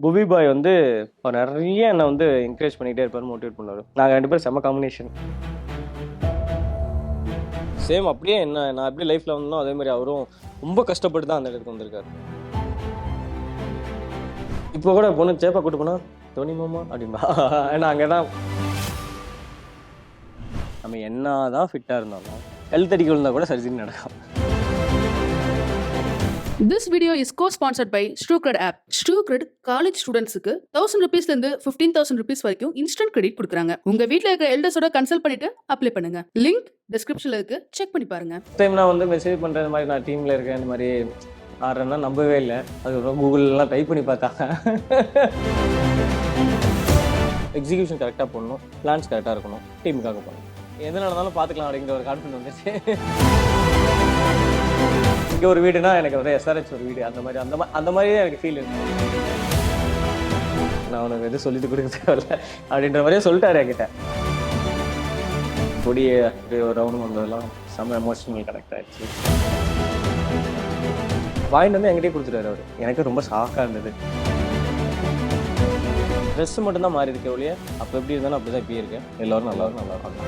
புவி பாய் வந்து அவர் நிறைய என்னை வந்து என்கரேஜ் பண்ணிகிட்டே இருப்பார், மோட்டிவேட் பண்ணுவார். நாங்கள் 2 பேரும் செம்ம காம்பினேஷன். சேம் அப்படியே என்ன நான் எப்படி லைஃப்பில் வந்தோம் அதே மாதிரி அவரும் ரொம்ப கஷ்டப்பட்டு தான் அந்த இடத்துக்கு வந்திருக்காரு. இப்போ கூட பொண்ணு சேப்பா கூட்டு போனா தோனி மாமா அப்படின்பா. ஏன்னா அங்கே தான் நம்ம என்ன தான் ஃபிட்டாக இருந்தாலும் ஹெல்த் அடிக்க விழுந்தா கூட சர்ஜரி நடக்கும். This video is co-sponsored by StruCred app. StruCred college ஸ்டூடெண்ட்ஸுக்கு 1000 rupeesல இருந்து 15,000 rupees வரைக்கும் இன்ஸ்டன்ட் கிரெடிட் கொடுக்குறாங்க. உங்க வீட்ல இருக்கிற எல்டர்ஸோட கன்சல்ட் பண்ணிட்டு அப்ளை பண்ணுங்க. லிங்க் டிஸ்கிரிப்ஷன்ல இருக்கு, செக் பண்ணி பாருங்க. டைம் நான் வந்து மெசேஜ் பண்ணுறது மாதிரி நான் டீமில் இருக்கேன் இந்த மாதிரி ஆடுறேன்னா நம்பவே இல்லை. அதுக்கப்புறம் கூகுள்லாம் டைப் பண்ணி பார்த்தாங்க. எக்ஸிக்யூஷன் கரெக்டாக பண்ணணும், பிளான்ஸ் கரெக்டாக இருக்கணும், டீமுக்காக பண்ணணும். எது நடந்தாலும் பார்த்துக்கலாம் அப்படிங்கிற ஒரு கான்ஃபிடன்ஸ் வந்துச்சு. இங்கே ஒரு வீடுனா எனக்கு வந்து எஸ்ஆர்ஹெச் ஒரு வீடு, அந்த மாதிரியே எனக்கு ஃபீல் இருக்கு. நான் உனக்கு எதுவும் சொல்லிட்டு கொடுக்க தேவையில்ல அப்படின்ற மாதிரியே சொல்லிட்டாரு என்கிட்ட. கொடியே ஒரு ரவுண்ட் வந்ததெல்லாம் செம்ம எமோஷனல் கனெக்ட் ஆயிடுச்சு. வாங்கிட்டு வந்து என்கிட்டயே கொடுத்துட்டாரு அவர். எனக்கு ரொம்ப ஷாக்காக இருந்தது. ட்ரெஸ் மட்டும்தான் மாறி இருக்கே ஒழிய அப்போ எப்படி இருந்தாலும் அப்படி தான் இப்படி இருக்கேன். எல்லோரும் நல்லா இருக்கும்.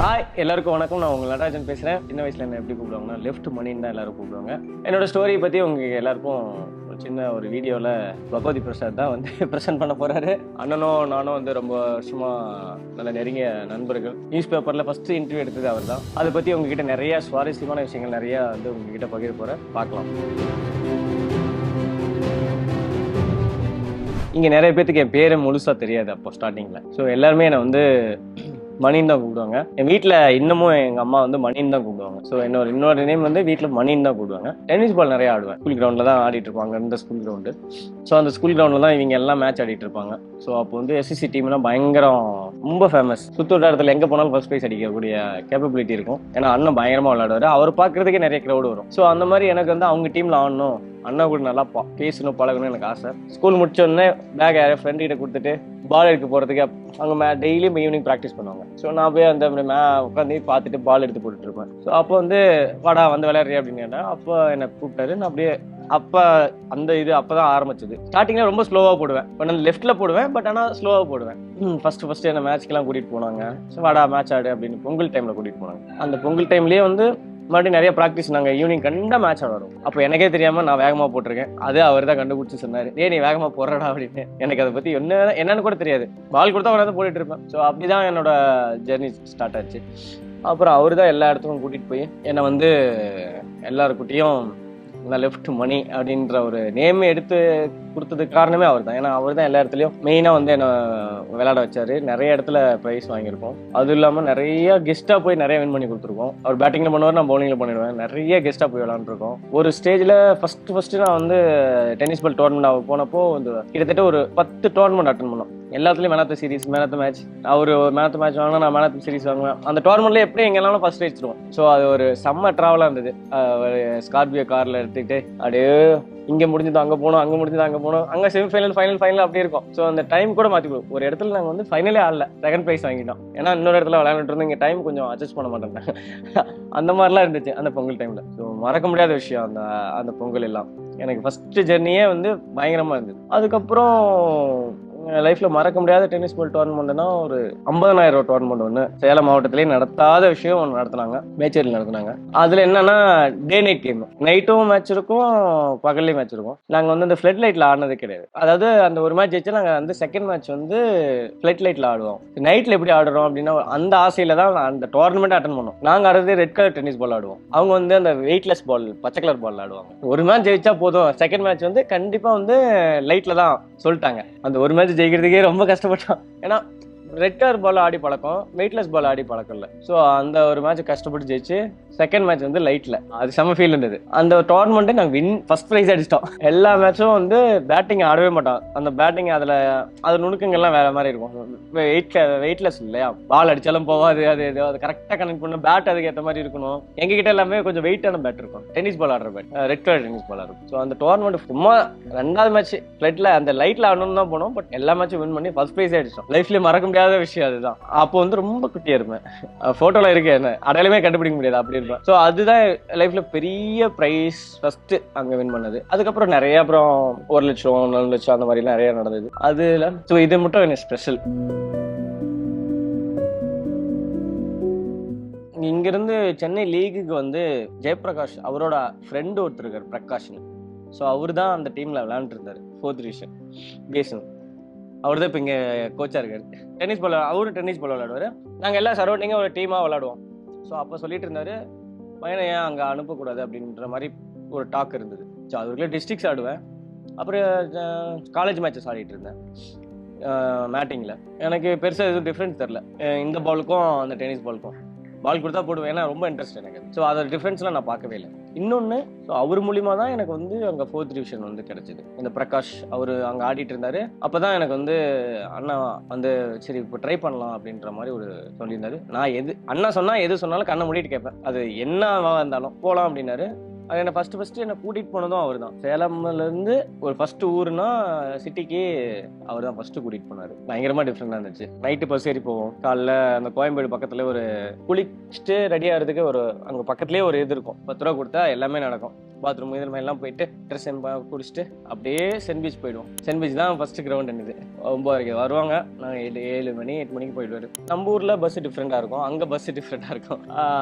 ஹாய் எல்லாருக்கும் வணக்கம். நான் உங்கள் நடராஜன் பேசுகிறேன். சின்ன வயசில் என்ன எப்படி கூப்பிடுவாங்கன்னா லெஃப்ட் மணின்னு தான் எல்லாரும் கூப்பிடுவாங்க. என்னோட ஸ்டோரியை பற்றி உங்களுக்கு எல்லாருக்கும் ஒரு சின்ன ஒரு வீடியோவில் பகவதி பிரசாத் தான் வந்து ப்ரெசென்ட் பண்ண போகிறாரு. அண்ணனும் நானும் வந்து ரொம்ப வருஷமாக நல்ல நெருங்கிய நண்பர்கள். நியூஸ் பேப்பரில் ஃபஸ்ட்டு இன்டர்வியூ எடுத்தது அவர் தான். அதை பற்றி உங்ககிட்ட நிறைய சுவாரஸ்யமான விஷயங்கள் நிறையா வந்து உங்ககிட்ட பகிர போகிறேன், பார்க்கலாம். இங்கே நிறைய பேர்த்துக்கு என் பேரை முழுசாக தெரியாது அப்போ ஸ்டார்டிங்கில். ஸோ எல்லாருமே என்னை வந்து மணின்னு தான் கூப்பிடுவாங்க. என் வீட்டில் இன்னமும் எங்கள் அம்மா வந்து மணின்னு தான் கூப்பிடுவாங்க. ஸோ இன்னொரு நேம் வந்து வீட்டில் மணின்னு தான் கூப்பிடுவாங்க. டென்னிஸ் பால் நிறைய ஆடுவேன். ஸ்கூல் கிரவுண்டில் தான் ஆடிட்டு இருப்பாங்க, இந்த ஸ்கூல் கிரவுண்டு. ஸோ அந்த ஸ்கூல் கிரவுண்டில் தான் இவங்க எல்லாம் மேட்ச் ஆடிட்டு இருப்பாங்க. ஸோ அப்போ வந்து எஸ்எஸ்சி டீம்லாம் பயங்கரம், ரொம்ப ஃபேமஸ். சுற்றுவட்டாரத்தில் எங்கே போனாலும் ஃபர்ஸ்ட் ப்ரைஸ் அடிக்கக்கூடிய கேப்பபிலிட்டி இருக்கும். ஏன்னா அண்ணன் பயங்கரமாக விளையாடுவார். அவர் பார்க்குறதுக்கே நிறைய க்ரௌடு வரும். ஸோ அந்த மாதிரி எனக்கு வந்து அவங்க டீமில் ஆடணும், அண்ணா கூட நல்லா பேசணும், பழகணும்னு எனக்கு ஆசை. ஸ்கூல் முடிச்சோடனே பேக் யாரும் ஃப்ரெண்ட் கிட்ட கொடுத்துட்டு பால் எடுக்க போகிறதுக்கு அவங்க டெய்லியும் ஈவினிங் ப்ராக்டிஸ் பண்ணுவாங்க. ஸோ நான் போய் அந்த உட்காந்து பார்த்துட்டு பால் எடுத்து போட்டுட்டு இருப்பேன். ஸோ அப்போ வந்து வாடா வந்து விளையாடுறியா அப்படின்னு கேட்டேன். அப்போ என்னை கூப்பிட்டாரு. நான் அப்படியே அப்போ அந்த இது அப்போ தான் ஆரம்பிச்சது. ஸ்டார்டிங்கில் ரொம்ப ஸ்லோவாக போடுவேன். இப்போ நான் லெஃப்ட்டில் போடுவேன், பட் ஆனால் ஸ்லோவாக போடுவேன். ஃபஸ்ட்டு என்னை மேட்ச்க்கெல்லாம் கூட்டிகிட்டு போனாங்க. ஸோ வாடா மேட்ச் ஆடு அப்படின்னு பொங்கல் டைமில் கூட்டிகிட்டு போனாங்க. அந்த பொங்கல் டைம்லேயே வந்து மறுபடியும் நிறைய ப்ராக்டிஸ். நாங்கள் ஈவினிங் கண்டா மேட்ச் ஆடுறோம். அப்போ எனக்கே தெரியாமல் நான் வேகமாக போட்டிருக்கேன். அது அவர் தான் கண்டுபிடிச்சி சொன்னார், நீ வேகமாக போடுறடா அப்படின்னு. எனக்கு அதை பற்றி என்னன்னு கூட தெரியாது. பால் கொடுத்தா அவரை போட்டுட்டு இருப்பேன். ஸோ அப்படி தான் என்னோட ஜெர்னி ஸ்டார்ட் ஆச்சு. அப்புறம் அவர் தான் எல்லா இடத்துக்கும் கூட்டிகிட்டு போய் என்னை வந்து எல்லாருக்கிட்டையும் நான் லெஃப்ட் மணி அப்படின்ற ஒரு நேம் எடுத்து கொடுத்ததுக்கு காரணமே அவர் தான். ஏன்னா அவர் தான் எல்லா இடத்துலையும் மெயினாக வந்து என்னை விளையாட வச்சாரு. நிறைய இடத்துல ப்ரைஸ் வாங்கியிருக்கோம். அதுவும் இல்லாமல் நிறைய கெஸ்ட்டாக போய் நிறைய வின் பண்ணி கொடுத்துருக்கோம். அவர் பேட்டிங்கில் பண்ணுவார், நான் பவுலிங்கில் பண்ணிடுவேன். நிறைய கெஸ்ட்டாக போய் விளையாண்டுருக்கோம். ஒரு ஸ்டேஜில் ஃபஸ்ட்டு நான் வந்து டென்னிஸ் பால் டோர்னமெண்ட் போனப்போ வந்து கிட்டத்தட்ட ஒரு 10 டோர்னமெண்ட் அட்டன் பண்ணோம். எல்லாத்துலேயும் man of the series, man of the match. அவர் மேன் ஆஃப் த மேட்ச் வாங்கினா நான் மேன் ஆஃப் த சீரிஸ் வாங்குவேன். அந்த டோர்னமெண்ட்ல எப்படி எங்கெல்லாம் ஃபர்ஸ்ட் அடிச்சிருவோம். ஸோ அது ஒரு செம்ம ட்ராவலாக இருந்தது. ஸ்கார்பியோ காரில் எடுத்துக்கிட்டு அப்படியே இங்கே முடிஞ்சது அங்கே போனோம், அங்கே முடிஞ்சது அங்கே போனோம், அங்கே செமிஃபைனல் ஃபைனல் அப்படியே இருக்கும். ஸோ அந்த டைம் கூட மாற்றி கொடுக்கும். ஒரு இடத்துல நாங்கள் வந்து ஃபைனலே ஆடல, செகண்ட் ப்ரைஸ் வாங்கிட்டோம். ஏன்னா இன்னொரு இடத்துல விளையாண்டுட்டு இருந்தோம், இங்கே டைம் கொஞ்சம் அட்ஜஸ்ட் பண்ண மாட்டேன். அந்த மாதிரிலாம் இருந்துச்சு அந்த பொங்கல் டைமில். ஸோ மறக்க முடியாத விஷயம் அந்த பொங்கல் எல்லாம். எனக்கு ஃபஸ்ட்டு ஜெர்னியே வந்து பயங்கரமாக இருந்தது. அதுக்கப்புறம் லைஃப்பில் மறக்க முடியாத டென்னிஸ் பால் டோர்னமெண்ட்னா ஒரு 50,000 டோர்னமெண்ட் ஒன்று சேலம் மாவட்டத்திலேயே நடத்தாத விஷயம் ஒன்று நடத்தினாங்க, மேச்சேரியில் நடத்தினாங்க. அதில் என்னன்னா டே நைட் கேம், நைட்டும் மேட்ச் இருக்கும், பகல்லையும் மேட்ச் இருக்கும். நாங்கள் வந்து அந்த ஃப்ளட் லைட்டில் ஆடினது கிடையாது. அதாவது அந்த ஒரு மேட்ச் ஜெயிச்சா நாங்கள் வந்து செகண்ட் மேட்ச் வந்து ஃப்ளட் லைட்டில் ஆடுவோம். நைட்டில் எப்படி ஆடுறோம் அப்படின்னா அந்த ஆசையில் தான் அந்த டோர்னமெண்ட் அட்டன் பண்ணோம். நாங்கள் ஆடுறது ரெட் கலர் டென்னிஸ் பால் ஆடுவோம். அவங்க வந்து அந்த வெயிட்லெஸ் பால் பச்சை கலர் பால் ஆடுவாங்க. ஒரு மேட்ச் ஜெயிச்சா போதும், செகண்ட் மேட்ச் வந்து கண்டிப்பாக வந்து லைட்டில் தான் சொல்லிட்டாங்க. அந்த ஒரு மேட்ச் ஜெயிக்கிறதுக்கே ரொம்ப கஷ்டப்பட்டோம். ஏன்னா ரெட் கலர் பால் ஆடி பழக்கம், வெயிட்லெஸ் பால் ஆடி பழக்கம் இல்லை. ஸோ அந்த ஒரு மேட்ச் கஷ்டப்பட்டு ஜெயிச்சு செகண்ட் மேட்ச் வந்து லைட்ல அது செம்ம ஃபீல் இருந்தது. அந்த டோர்னமெண்ட்டே நாங்கள் ஃபர்ஸ்ட் ப்ரைஸ் அடிச்சிட்டோம். எல்லா மேட்சும் வந்து பேட்டிங் ஆடவே மாட்டோம். அந்த பேட்டிங் அது நுணுக்கங்கள்லாம் வேற மாதிரி இருக்கும். வெயிட்லெஸ் இல்லையா, பால் அடிச்சாலும் போகாது. அது கரெக்டாக கனெக்ட் பண்ண பேட் அதுக்கு ஏற்ற மாதிரி இருக்கணும். எங்ககிட்ட எல்லாமே கொஞ்சம் வெயிட்டான பேட் இருக்கும். டென்னிஸ் பால் ஆடுற bat, red colour tennis ball இருக்கும். ஸோ அந்த டோர்னமெண்ட் சும்மா 2வது மேட்ச் ஃபிளட்ல அந்த லைட்ல ஆடணும்னு தான் போனோம். பட் எல்லா மேட்சும் வின் பண்ணி ஃபர்ஸ்ட் ப்ரைஸ் அடிச்சோம். லைஃப்ல மறக்க முடியாத விஷயம் அதுதான். அப்போ வந்து ரொம்ப குட்டியா இருப்பேன். போட்டோல இருக்கு, என்ன அடையாளமே கண்டுபிடிக்க முடியாது, அப்படி இருப்பேன். ஸோ அதுதான் லைஃப்ல பெரிய பிரைஸ் ஃபர்ஸ்ட் அங்க வின் பண்ணது. அதுக்கப்புறம் நிறைய அப்புறம் 1 லட்சம் 4 லட்சம் அந்த மாதிரி நிறைய நடந்தது. அதுல ஸோ இது மட்டும் எனக்கு ஸ்பெஷல். இங்கிருந்து சென்னை லீகுக்கு வந்து ஜெயபிரகாஷ் அவரோட ஃப்ரெண்டு ஒருத்தர் இருக்கார் பிரகாஷ்னு. ஸோ அவர் தான் அந்த டீம்ல விளையாண்டுட்டு இருந்தாரு. 4th டிவிஷன் பேசன் அவர் தான் இப்போ இங்கே கோச்சா இருக்காரு. டென்னிஸ் பால் அவரும் டென்னிஸ் பால் விளையாடுவார். நாங்கள் எல்லாம் சரௌண்டிங்காக ஒரு டீமாக விளையாடுவோம். ஸோ அப்போ சொல்லிட்டு இருந்தாரு, பையனை ஏன் அங்கே அனுப்பக்கூடாது அப்படின்ற மாதிரி ஒரு டாக் இருந்தது. ஸோ அதுக்குள்ளே டிஸ்ட்ரிக்ஸ் ஆடுவேன். அப்புறம் காலேஜ் மேட்சஸ் ஆடிட்டு இருந்தேன் மேட்டிங்கில். எனக்கு பெருசாக எதுவும் டிஃப்ரென்ஸ் தெரில இந்த பாலுக்கும் அந்த டென்னிஸ் பாலுக்கும். பால் கொடுத்தா போடுவேன், ஏன்னா ரொம்ப இன்ட்ரெஸ்ட் எனக்கு. ஸோ அதோட டிஃப்ரென்ஸ்லாம் நான் பார்க்கவே இல்லை. இன்னொன்று, ஸோ அவர் மூலிமா தான் எனக்கு வந்து அங்கே 4th டிவிஷன் வந்து கிடைச்சிது. இந்த பிரகாஷ் அவர் அங்கே ஆடிட்டு இருந்தாரு. அப்போ தான் எனக்கு வந்து அண்ணா வந்து சரி இப்போ ட்ரை பண்ணலாம் அப்படின்ற மாதிரி ஒரு சொல்லியிருந்தாரு. நான் அண்ணா சொன்னால் எது சொன்னாலும் கண்ணை மூடிட்டு கேட்பேன். அது என்னவா இருந்தாலும் போகலாம் அப்படின்னாரு. அது என்ன ஃபர்ஸ்ட் என்னை கூட்டிகிட்டு போனதும் அவர் தான். சேலம்லேருந்து ஒரு ஃபர்ஸ்ட் ஊருனா சிட்டிக்கு அவர் தான் ஃபர்ஸ்ட் கூட்டிகிட்டு போனார். பயங்கரமாக டிஃப்ரெண்டாக இருந்துச்சு. நைட்டு பஸ் ஏறி போவோம். காலைல அந்த கோயம்பேடு பக்கத்தில் ஒரு குளிச்சுட்டு ரெடி ஆகிறதுக்கு ஒரு அங்கே பக்கத்துலேயே ஒரு இது இருக்கும். 10 ரூபா கொடுத்தா எல்லாமே நடக்கும். பாத்ரூம் இது மாதிரிலாம் போயிட்டு ட்ரெஸ் குடிச்சிட்டு அப்படியே சென்ட் பீச் போயிடுவோம். சென்ட் பீச் தான் ஃபர்ஸ்ட் கிரவுண்ட் என்னது. 9:30 வருவாங்க. நாங்கள் 7 மணி 8 மணிக்கு போயிடுவாரு. நம்ம ஊரில் பஸ் டிஃப்ரெண்டாக இருக்கும், அங்கே பஸ் டிஃப்ரெண்டாக இருக்கும்.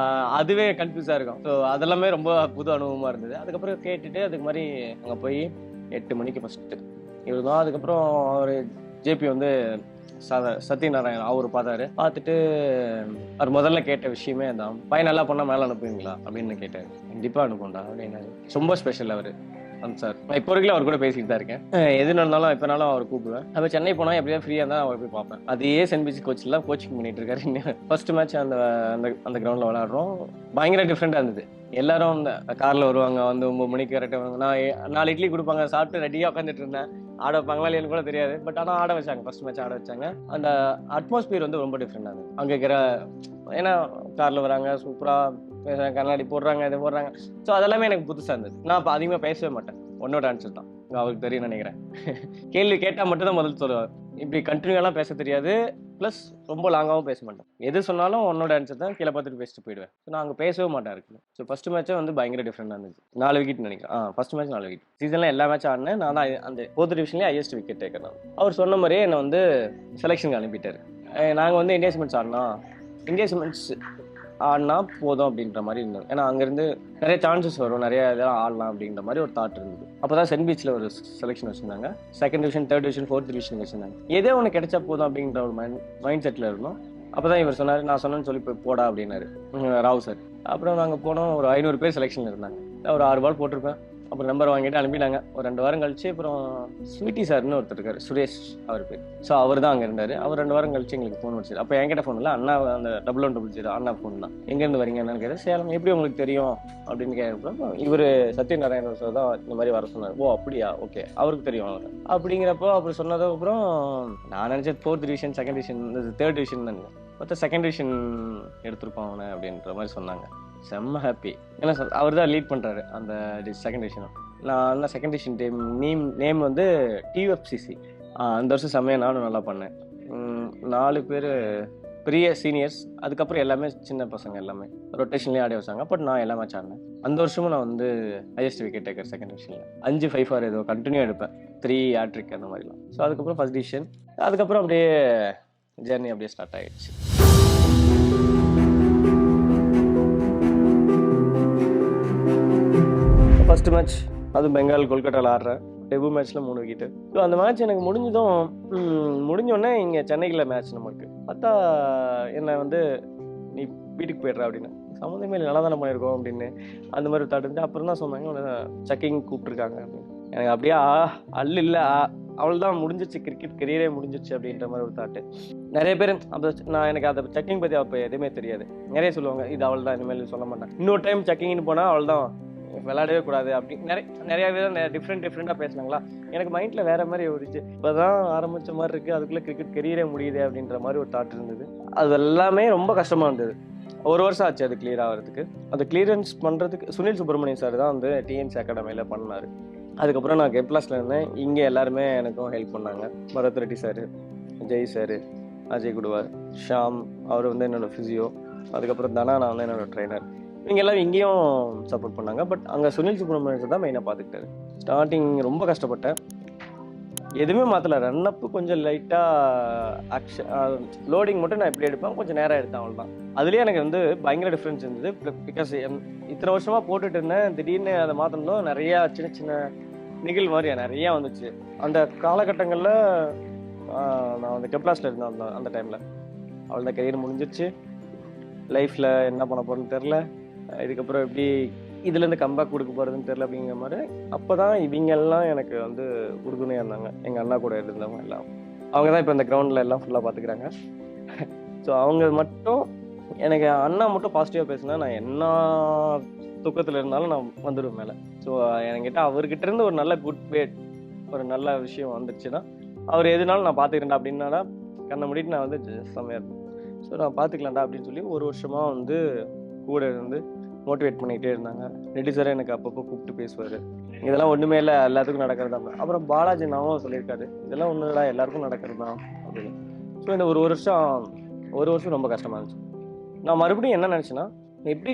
அதுவே கன்ஃபியூஸாக இருக்கும். ஸோ அதெல்லாமே ரொம்ப புது அனுபவமாக இருந்தது. அதுக்கப்புறம் கேட்டுட்டு அதுக்கு மாதிரி அங்கே போய் 8 மணிக்கு ஃபஸ்ட்டு இவர் தான். அதுக்கப்புறம் அவர் ஜேபி வந்து சத்யநாராயணன் அவர் பார்த்துட்டு அவர் முதல்ல கேட்ட விஷயமே தான், பையன் நல்லா பண்ணால் மேலே அனுப்புவீங்களா அப்படின்னு கேட்டார். கண்டிப்பாக அனுப்புண்டா அப்படின்னாரு. ரொம்ப ஸ்பெஷல் அவர் சார். நான் இப்போ வரைக்கும் அவர் கூட பேசிட்டு தான் இருக்கேன். எது நடந்தாலும் எப்போனாலும் அவர் கூப்பிடுவேன். அப்போ சென்னை போனால் எப்படியா ஃப்ரீயாக இருந்தால் அவர் போய் பார்ப்பேன். அதே சென்ட் பீச் கோச்சில் தான் கோச்சிங் பண்ணிட்டு இருக்காரு. ஃபர்ஸ்ட் மேட்ச் அந்த கிரவுண்டில் விளையாடுறோம். பயங்கர டிஃப்ரெண்டாக இருந்தது. எல்லாரும் அந்த காரில் வருவாங்க, வந்து 9 மணிக்கு கரெக்டாக வருவாங்க. நான் 4 இட்லி கொடுப்பாங்க, சாப்பிட்டு ரெடியாக உட்காந்துட்டு இருந்தேன். ஆட வைப்பாங்களா இல்லைன்னு கூட தெரியாது. பட் ஆனால் ஆட வச்சாங்க. ஃபர்ஸ்ட் மேட்ச் ஆட வச்சாங்க. அந்த அட்மாஸ்பியர் வந்து ரொம்ப டிஃப்ரெண்டாக இருந்தது. அங்கே இருக்கிற ஏன்னா காரில் வராங்க, சூப்பராக கண்ணாடி போடுறாங்க, இது போடுறாங்க. ஸோ அதெல்லாமே எனக்கு புதுசாக இருந்தது. நான் இப்போ அதிகமாக பேசவே மாட்டேன். ஒன்னோட ஆன்சர் தான் அவருக்கு தெரியும் நினைக்கிறேன். கேள்வி கேட்டால் மட்டும் தான் முதல் சொல்லுவார். இப்படி கண்டினியூலாம் பேச தெரியாது. ப்ளஸ் ரொம்ப லாங்காகவும் பேச மாட்டேன். எது சொன்னாலும் ஒன்னோட ஆன்சர் தான். கீழே பார்த்துட்டு பேசிட்டு போயிடுவேன். ஸோ நான் அங்கே பேசவே மாட்டேன் இருக்கு. ஸோ ஃபர்ஸ்ட் மேட்சே வந்து பயங்கர டிஃப்ரெண்டாக இருந்துச்சு. 4 விக்கெட் நினைக்கிறேன். First match 4 wicket. சீசனில் எல்லா மேட்சும் ஆடினேன். நான் தான் அந்த 4th டிவிஷன்லேயே ஹையஸ்ட் விக்கெட் டேக்கர் தான். அவர் சொன்ன மாதிரியே என்னை வந்து செலெக்ஷனுக்கு அனுப்பிட்டார். நாங்கள் வந்து இந்தியா சிமெண்ட்ஸ் ஆடினா போதும் அப்படின்ற மாதிரி இருந்தோம். ஏன்னா அங்கேருந்து நிறைய சான்சஸ் வரும், நிறைய இதெல்லாம் ஆடலாம் அப்படின்ற மாதிரி ஒரு தாட் இருந்தது. அப்போ தான் சென்ட் பீச்சில் ஒரு செலெக்ஷன் வச்சுருந்தாங்க. 2nd division 3rd division 4th division வச்சுருந்தாங்க. ஏதோ ஒன்று கிடைச்சா போதும் அப்படின்ற ஒரு மைண்ட் செட்டில் இருந்தோம். அப்போ தான் இவர் சொன்னார், நான் சொன்னேன்னு சொல்லி போய் போடா அப்படின்னாரு ராவ் சார். அப்புறம் நாங்கள் போனோம். ஒரு 500 பேர் செலெக்ஷனில் இருந்தாங்க. ஒரு 6 பால் போட்டிருப்பேன். அப்புறம் நம்பர் வாங்கிட்டு அனுப்பிட்டாங்க. ஒரு 2 வாரம் கழிச்சு அப்புறம் ஸ்வீட்டி சார்னு ஒருத்தர் இருக்காரு, சுரேஷ் அவர் பேர். ஸோ அவர் தான் அங்கே இருந்தார். அவர் 2 வாரம் கழிச்சு எங்களுக்கு ஃபோன் வச்சு. அப்போ என்கிட்ட ஃபோன் இல்லை, அண்ணா அந்த 1100 அண்ணா ஃபோன் தான். எங்கேருந்து வரீங்க என்னன்னு கேட்டால், சேலம். எப்படி உங்களுக்கு தெரியும் அப்படின்னு கேட்குறப்போ இவர் சத்யநாராயணன் சார் தான் இந்த மாதிரி வர சொன்னார். ஓ அப்படியா, ஓகே அவருக்கு தெரியும் அவர் அப்படிங்கிறப்போ. அப்புறம் சொன்னதுக்கப்புறம் நான் நினச்சேன் 4th division 2nd division 3rd division தான். மொத்தம் 2nd டிவிஷன் எடுத்திருக்கோம் அவனை அப்படின்ற மாதிரி சொன்னாங்க. செம்ம ஹாப்பி. ஏன்னா அவர் தான் லீட் பண்ணுறாரு அந்த 2nd டிவிஷன். நான் 2nd டிவிஷன் நேம் வந்து டிஎஃப்சிசி. அந்த வருஷம் செம்மையாக நானும் நல்லா பண்ணேன். 4 பேர் பெரிய சீனியர்ஸ். அதுக்கப்புறம் எல்லாமே சின்ன பசங்க, எல்லாமே ரொட்டேஷன்லேயே ஆடி வச்சாங்க. பட் நான் எல்லா மேட்ச் ஆடினேன். அந்த வருஷமும் நான் வந்து ஹையஸ்ட் விக்கெட் டேக்கர் 2nd டிவிஷனில். 5 5 ஏதோ கண்டினியூ எடுப்பேன். 3 ஹேட்ரிக் அந்த மாதிரிலாம். ஸோ அதுக்கப்புறம் ஃபர்ஸ்ட் டிவிஷன். அதுக்கப்புறம் அப்படியே ஜேர்னி அப்படியே ஸ்டார்ட் ஆகிடுச்சு. ஃபர்ஸ்ட் மேட்ச் அது பெங்கால் கொல்கட்டாவில் ஆடுறேன். டெபு மேட்ச்சில் 3 விக்கெட்டு. ஸோ அந்த மேட்ச் எனக்கு முடிஞ்சோடனே இங்கே சென்னையில் மேட்ச் நமக்கு பார்த்தா என்னை வந்து நீ வீட்டுக்கு போய்ட்ற அப்படின்னு. சம்மந்தமே இல்லை, நல்லா தானே பண்ணியிருக்கோம் அப்படின்னு அந்த மாதிரி தாட் இருந்து. அப்புறம் தான் சொன்னாங்க செக்கிங் கூப்பிட்ருக்காங்க அப்படின்னு. எனக்கு அப்படியே அல்ல இல்லை அவள் தான் முடிஞ்சிச்சு, கிரிக்கெட் கெரியரே முடிஞ்சிச்சு அப்படின்ற மாதிரி ஒரு தாட்டு. நிறைய பேர் அப்போ எனக்கு அதை செக்கிங் பற்றி அப்போ எதுவுமே தெரியாது. நிறைய சொல்லுவாங்க இது அவள் தான், இனிமேல் சொல்ல மாட்டேன். இன்னொரு டைம் செக்கிங்னு போனால் அவள் தான் விளையாடவே கூடாது அப்படி நிறைய பேர் டிஃப்ரெண்ட்டாக பேசினாங்களா. எனக்கு மைண்டில் வேற மாதிரி ஓடிச்சு. இப்போ தான் ஆரம்பித்த மாதிரி இருக்குது, அதுக்குள்ளே கிரிக்கெட் கெரியரே முடியுது அப்படின்ற மாதிரி ஒரு தாட் இருந்தது. அது எல்லாமே ரொம்ப கஷ்டமாக இருந்தது. ஒரு வருஷம் ஆச்சு அது கிளியர் ஆகிறதுக்கு. அந்த கிளியரன்ஸ் பண்ணுறதுக்கு சுனில் சுப்பிரமணியன் சார் தான் வந்து டிஎன்சி அகாடமியில் பண்ணார். அதுக்கப்புறம் நான் கெப்லாஸில் இருந்தேன். இங்கே எல்லாருமே எனக்கும் ஹெல்ப் பண்ணாங்க. பரத் ரெட்டி சார், ஜெய் சார், அஜய் குடுவார், ஷாம் அவர் வந்து என்னோடய ஃபிசியோ, அதுக்கப்புறம் தானா நான் வந்து என்னோடய ட்ரைனர். இவங்க எல்லாம் இங்கேயும் சப்போர்ட் பண்ணாங்க. பட் அங்கே சுனில் சுப்பிரமணியன் தான் மெயினாக பார்த்துக்கிட்டாரு. ஸ்டார்டிங் ரொம்ப கஷ்டப்பட்டேன். எதுவுமே மாற்றலை. ரன்னப்பு கொஞ்சம் லைட்டாக லோடிங் மட்டும் நான் எப்படி எடுப்பேன், கொஞ்சம் நேரம் எடுத்தேன், அவ்வளோதான். அதுலேயே எனக்கு வந்து பயங்கர டிஃப்ரென்ஸ் இருந்தது. பிகாஸ் இத்தனை வருஷமாக போட்டுட்டு இருந்தேன், திடீர்னு அதை மாற்றணும் நிறையா சின்ன சின்ன நிகழ் மாதிரி நிறையா வந்துச்சு. அந்த காலகட்டங்களில் நான் வந்து கெப்லாஸில் இருந்தேன். அந்த டைமில் அவள் தான் கெரியர் முடிஞ்சிருச்சு. லைஃப்பில் என்ன பண்ண போகிறேன்னு தெரில, இதுக்கப்புறம் எப்படி இதுலேருந்து கம்பேக் கொடுக்க போகிறதுன்னு தெரில அப்படிங்கிற மாதிரி. அப்போ தான் இவங்கெல்லாம் எனக்கு வந்து உறுதுணையாக இருந்தாங்க. எங்கள் அண்ணா கூட இருந்தவங்க எல்லாம் அவங்க தான் இப்போ இந்த கிரவுண்டில் எல்லாம் ஃபுல்லாக பார்த்துக்கிறாங்க. ஸோ அவங்க மட்டும் எனக்கு அண்ணா மட்டும் பாசிட்டிவாக பேசினா நான் என்ன துக்கத்தில் இருந்தாலும் நான் வந்துடுவேன் மேலே. ஸோ என்கிட்ட அவர்கிட்ட இருந்து ஒரு நல்ல குட் வேட், ஒரு நல்ல விஷயம் வந்துடுச்சுன்னா அவர் எதுனாலும் நான் பார்த்துக்கிறேன்டா அப்படின்னா கண்ணை மூடிட்டு நான் வந்து செம்மையாக இருப்பேன். ஸோ நான் பார்த்துக்கலாம்டா அப்படின்னு சொல்லி ஒரு வருஷமாக வந்து கூட இருந்து மோட்டிவேட் பண்ணிக்கிட்டே இருந்தாங்க. ரெட்டி சார் எனக்கு அப்பப்போ கூப்பிட்டு பேசுவார். இதெல்லாம் ஒன்றுமே இல்லை, எல்லாத்துக்கும் நடக்கிறது தான். அப்புறம் பாலாஜி நாவும் சொல்லியிருக்காரு இதெல்லாம் ஒன்றும் இல்லை, எல்லாருக்கும் நடக்கிறது தான் அப்படின்னு. ஸோ இந்த ஒரு வருஷம் ரொம்ப கஷ்டமாக இருந்துச்சு. நான் மறுபடியும் என்ன நினச்சேன்னா, எப்படி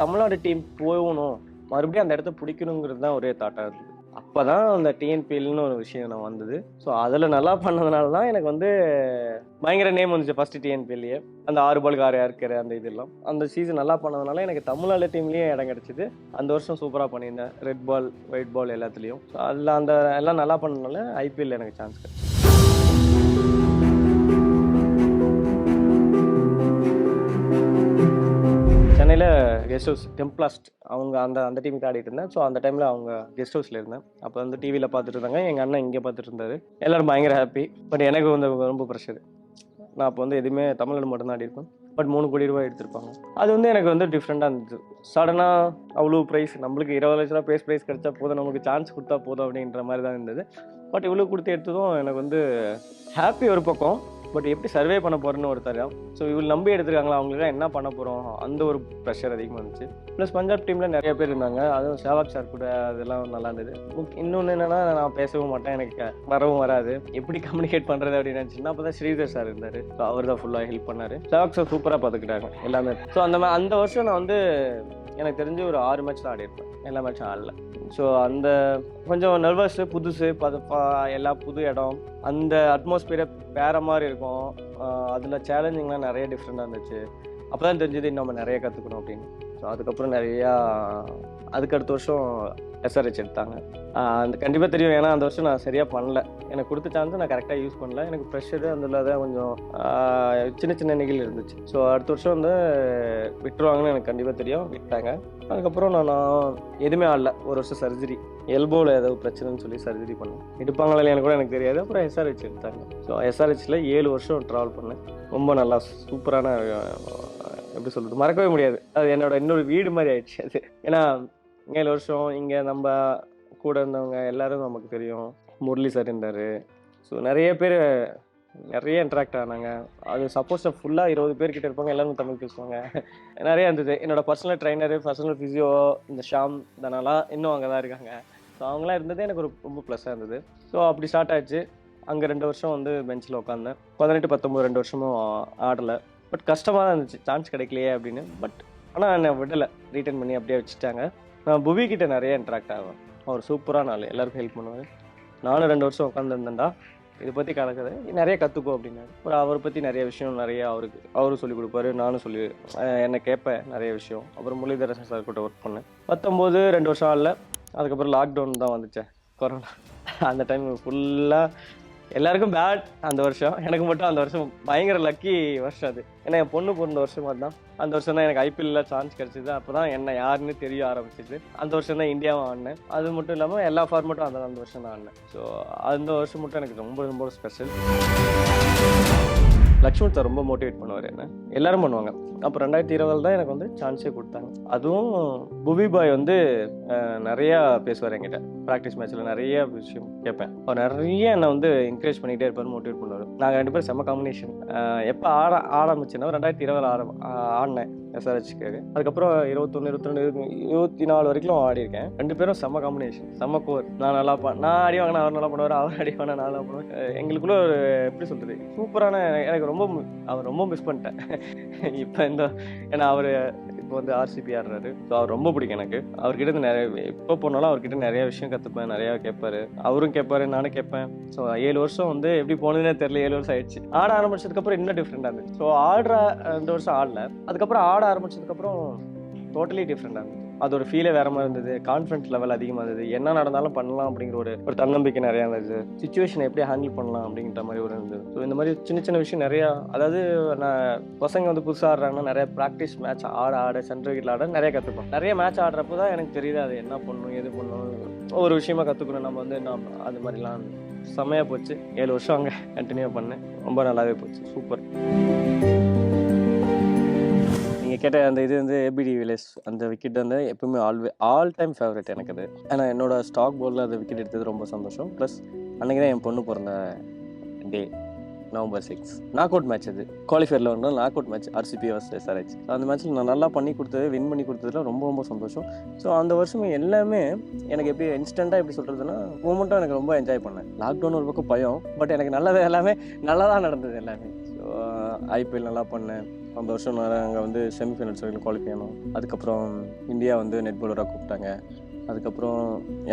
தமிழ்நாடு டீம் போகணும், மறுபடியும் அந்த இடத்த பிடிக்கணுங்கிறது தான் ஒரே தாட்டாக இருந்தது. அப்போ தான் அந்த டிஎன்பிஎல்னு ஒரு விஷயம் நான் வந்தது. ஸோ அதில் நல்லா பண்ணதுனால தான் எனக்கு வந்து பயங்கர நேம் வந்துச்சு. ஃபஸ்ட்டு டிஎன்பிஎல்லையே அந்த 6 பாலுக்கு 6 இருக்கிற அந்த இதெல்லாம் அந்த சீசன் நல்லா பண்ணதுனால எனக்கு தமிழ்நாடு டீம்லேயே இடம் கிடச்சிது. அந்த வருஷம் சூப்பராக பண்ணியிருந்தேன். ரெட் பால், ஒயிட் பால் எல்லாத்துலேயும். ஸோ அதில் அந்த எல்லாம் நல்லா பண்ணதுனால ஐபிஎல்ல எனக்கு சான்ஸ் கிடச்சி. சென்னையில் கெஸ்ட் ஹவுஸ் டெம்ப்ளாஸ்ட் அவங்க அந்த டீமுக்கு ஆடிட்டு இருந்தேன். ஸோ அந்த டைமில் அவங்க கெஸ்ட் ஹவுஸில் இருந்தேன். அப்போ வந்து டிவியில் பார்த்துட்டு இருந்தாங்க. எங்கள் அண்ணன் இங்கே பார்த்துட்டு இருந்தார். எல்லோரும் பயங்கர ஹாப்பி. பட் எனக்கு வந்து ரொம்ப ப்ரெஷர். நான் அப்போ வந்து எதுவுமே தமிழ்நாடு மட்டும்தான் ஆடி இருப்பேன். பட் 3 கோடி ரூபாய் எடுத்திருப்பாங்க. அது வந்து எனக்கு வந்து டிஃப்ரெண்ட்டாக இருந்துச்சு. சடனாக அவ்வளோ ப்ரைஸ், நம்மளுக்கு 20 லட்ச ரூபா ப்ரைஸ் கிடைச்சா போதும், நமக்கு சான்ஸ் கொடுத்தா போதும் அப்படின்ற மாதிரி தான் இருந்தது. பட் இவ்வளோ கொடுத்து எடுத்ததும் எனக்கு வந்து ஹாப்பி ஒரு பக்கம். பட் எப்படி சர்வே பண்ண போகிறேன்னு ஒரு தரம். ஸோ இவ்வளோ நம்பி எடுத்துருக்காங்களா, அவங்களுக்கு என்ன பண்ண போகிறோம், அந்த ஒரு ப்ரெஷர் அதிகமாக இருந்துச்சு. ப்ளஸ் பஞ்சாப் டீமில் நிறைய பேர் இருந்தாங்க. அதுவும் சேவாக் சார் கூட அதெல்லாம் நல்லா இருந்தது. இன்னொன்று என்னென்னா, நான் பேசவும் மாட்டேன், எனக்கு வரவும் வராது, எப்படி கம்யூனிகேட் பண்ணுறது அப்படின்னு நினச்சின்னா அப்போ தான் ஸ்ரீதர் சார் இருந்தார். ஸோ அவர் தான் ஃபுல்லாக ஹெல்ப் பண்ணார். சேவாக் சார் சூப்பராக பார்த்துக்கிட்டாங்க எல்லாமே. ஸோ அந்த வருஷம் நான் வந்து எனக்கு தெரிஞ்சு ஒரு 6 மேட்ச் தான் ஆடிருப்பேன். எல்லா மேட்சும் ஆடல. ஸோ அந்த கொஞ்சம் நர்வஸு, புதுசு, எல்லா புது இடம், அந்த அட்மாஸ்பியரை வேற மாதிரி இருக்கும். அதில் சேலஞ்சிங்லாம் நிறைய டிஃப்ரெண்டாக இருந்துச்சு. அப்போ தான் தெரிஞ்சது நம்ம நிறைய கற்றுக்கணும் அப்படின்னு. ஸோ அதுக்கப்புறம் அதுக்கு அடுத்த வருஷம் எஸ்ஆர்ஹெச் எடுத்தாங்க. அந்த கண்டிப்பாக தெரியும், ஏன்னா அந்த வருஷம் நான் சரியாக பண்ணல. எனக்கு கொடுத்த சான்ஸை நான் கரெக்டாக யூஸ் பண்ணல. எனக்கு ப்ரெஷரு அதில் தான் கொஞ்சம் சின்ன சின்ன நிகழ் இருந்துச்சு. ஸோ அடுத்த வருஷம் வந்து விட்டுருவாங்கன்னு எனக்கு கண்டிப்பாக தெரியும். விட்டாங்க. அதுக்கப்புறம் நான் எதுவுமே ஆடல. ஒரு வருஷம் சர்ஜரி, எல்போவில் ஏதோ பிரச்சனைன்னு சொல்லி சர்ஜரி பண்ணேன். எடுப்பாங்களா இல்லையான்னு கூட எனக்கு தெரியாது. அப்புறம் எஸ்ஆர்ஹெச் எடுத்தாங்க. ஸோ எஸ்ஆர்ஹெச்சில் 7 வருஷம் ட்ராவல் பண்ணேன். ரொம்ப நல்லா சூப்பரான, எப்படி சொல்கிறது, மறக்கவே முடியாது. அது என்னோட இன்னொரு வீடு மாதிரி ஆயிடுச்சு அது. ஏன்னா 7 வருஷம் இங்கே நம்ம கூட இருந்தவங்க எல்லாரும் நமக்கு தெரியும். முரளி சார் இருந்தார். ஸோ நிறைய பேர் நிறைய இன்ட்ராக்ட் ஆனாங்க. அது சப்போஸ் ஃபுல்லாக 20 பேர்கிட்ட இருப்பாங்க, எல்லாரும் தமிழ் பேசுவாங்க. நிறையா இருந்தது. என்னோடய பர்சனல் ட்ரைனரு, பர்சனல் ஃபிசியோ, இந்த ஷாம் தனாலாம் இன்னும் அங்கே தான் இருக்காங்க. ஸோ அவங்களாம் இருந்தது எனக்கு ரொம்ப ப்ளஸ்ஸாக இருந்தது. ஸோ அப்படி ஸ்டார்ட் ஆச்சு. அங்கே 2 வருஷம் வந்து பெஞ்சில் உட்காந்தேன். 18, 19 2 வருஷமும் ஆடலை. பட் கஷ்டமாக தான் இருந்துச்சு, சான்ஸ் கிடைக்கலையே அப்படின்னு. பட் ஆனால் என்னை விடலை, ரீட்டன் பண்ணி அப்படியே வச்சுட்டாங்க. நான் புவி கிட்ட நிறைய இன்ட்ராக்ட் ஆகும். அவர் சூப்பரான ஆள், எல்லாருக்கும் ஹெல்ப் பண்ணுவார். நானும் 2 வருஷம் உட்காந்துருந்தேன்டா, இதை பற்றி கலக்குது, நிறைய கற்றுக்கோ அப்படின்னாரு. அப்புறம் அவரை பற்றி நிறைய விஷயம் நிறைய அவரும் சொல்லிக் கொடுப்பாரு, நானும் என்னை கேட்பேன் நிறைய விஷயம். அப்புறம் முரளிதரன் சார் கூட ஒர்க் பண்ணேன். 19 2 வருஷம் ஆடல. அதுக்கப்புறம் லாக்டவுன் தான் வந்துச்சேன், கொரோனா. அந்த டைம் ஃபுல்லாக எல்லாருக்கும் பேட் அந்த வருஷம், எனக்கு மட்டும் அந்த வருஷம் பயங்கர லக்கி வருஷம் அது. ஏன்னா என் பொண்ணு பிறந்த வருஷம் தான் அந்த வருஷம் தான் எனக்கு ஐபிஎல்ல சான்ஸ் கிடைச்சிது. அப்பதான் என்ன யாருன்னு தெரிய ஆரம்பிச்சிது. அந்த வருஷம் தான் இந்தியாவும் ஆடினேன். அது மட்டும் இல்லாமல் எல்லா ஃபார்மேட்டும் அந்த வருஷம் தான் ஆடினேன். ஸோ அந்த வருஷம் மட்டும் எனக்கு ரொம்ப ரொம்ப ஸ்பெஷல். லக்ஷ்மண் சார் ரொம்ப மோட்டிவேட் பண்ணுவார் என்ன, எல்லாரும் பண்ணுவாங்க. அப்போ 2020 தான் எனக்கு வந்து சான்ஸே கொடுத்தாங்க. அதுவும் புவி பாய் வந்து நிறையா பேசுவார் என்கிட்ட. ப்ராக்டிஸ் மேட்ச்சில் நிறைய விஷயம் கேட்பேன். அவர் நிறைய என்னை வந்து என்கரேஜ் பண்ணிகிட்டே இருப்பார், மோட்டிவேட் பண்ணுவார். நாங்கள் 2 பேரும் செம்ம காம்பினேஷன். எப்போ ஆரம்பிச்சுன்னா 2020 ஆடினேன் SRHக்காக. அதுக்கப்புறம் 21, 22, 24 வரைக்கும் ஆடிருக்கேன். 2 பேரும் செம்ம காம்பினேஷன், செம்ம கோர். நான் அடி வாங்கினா அவர் நல்லா பண்ணுவார், அவர் அடி வாங்கினா நான் நல்லா பண்ணுவேன். எங்களுக்குள்ள ஒரு எப்படி சொல்கிறது சூப்பரான, எனக்கு அவர் ரொம்ப மிஸ் பண்ணிட்டேன் இப்போ ஏன்னா அவர் இப்போ வந்து RCB ஆடுறாரு. ஸோ அவர் ரொம்ப பிடிக்கும் எனக்கு. அவர்கிட்ட இருந்து நிறைய எப்போ போனாலும் அவர்கிட்ட நிறைய விஷயம் கற்றுப்பேன், நிறையா கேட்பாரு, அவரும் கேட்பாரு, நானும் கேட்பேன். ஸோ 7 வருஷம் வந்து எப்படி போனதுன்னே தெரியல. 7 வருஷம் ஆயிடுச்சு. ஆட ஆரம்பிச்சதுக்கப்புறம் இன்னும் டிஃப்ரெண்டாக இருந்துச்சு. ஸோ ஆடுற 2 வருஷம் ஆடல, அதுக்கப்புறம் ஆட ஆரம்பிச்சதுக்கப்புறம் டோட்டலி டிஃப்ரெண்டாக இருந்துச்சு. அதோட ஃபீலே வேற மாதிரி இருந்தது. கான்ஃபிடன்ஸ் லெவல் அதிகமாக இருந்தது. என்ன நடந்தாலும் பண்ணலாம் அப்படிங்கிற ஒரு தன்னம்பிக்கை நிறையா இருந்தது. சிச்சுவேஷனை எப்படி ஹேண்டில் பண்ணலாம் அப்படிங்கிற மாதிரி ஒரு இருந்தது. ஸோ இந்த மாதிரி சின்ன சின்ன விஷயம் நிறையா, அதாவது நான் பசங்க வந்து புதுசாக ஆடுறாங்கன்னா நிறைய ப்ராக்டிஸ் மேட்ச் ஆட சென்ட்ரல் விக்கெட்டில் ஆட நிறைய கற்றுப்போம். நிறைய மேட்ச் ஆடுறப்போ தான் எனக்கு தெரியுது அது என்ன பண்ணணும், எது பண்ணணும், ஒரு விஷயமா கற்றுக்கணும். நம்ம வந்து அது மாதிரிலாம் செம்மையாக போச்சு. 7 வருஷம் அங்கே கண்டினியூ பண்ணேன். ரொம்ப நல்லாவே போச்சு. சூப்பர். நீங்கள் கேட்ட அந்த இது வந்து ABD வில்லியர்ஸ் அந்த விக்கெட் வந்து எப்பவுமே ஆல் டைம் ஃபேவரட் எனக்கு அது. ஏன்னா என்னோட ஸ்டாக் போலில் அந்த விக்கெட் எடுத்தது ரொம்ப சந்தோஷம். ப்ளஸ் அன்றைக்கி தான் என் பொண்ணு பிறந்த டே, November 6 நாக் அவுட் மேட்ச். அது குவாலிஃபயரில் வந்து knock out match RCB vs SRH. அந்த மேட்ச்சில் நான் நல்லா பண்ணி கொடுத்தது, வின் பண்ணி கொடுத்ததுல ரொம்ப ரொம்ப சந்தோஷம். ஸோ அந்த வருஷம் எல்லாமே எனக்கு எப்படி இன்ஸ்டண்ட்டாக எப்படி சொல்கிறதுனா மூமெண்ட்டாக எனக்கு ரொம்ப என்ஜாய் பண்ணேன். லாக்டவுன் ஒரு பக்கம் பயம், பட் எனக்கு நல்லது எல்லாமே நல்லா தான் நடந்தது எல்லாமே. ஸோ IPL நல்லா பண்ணேன். அந்த வருஷம் நாங்கள் வந்து செமிஃபைனல்ஸ் வரைக்கும் குவாலிஃபை ஆனோம். அதுக்கப்புறம் இந்தியா வந்து நெட் பவுலராக கூப்பிட்டாங்க. அதுக்கப்புறம்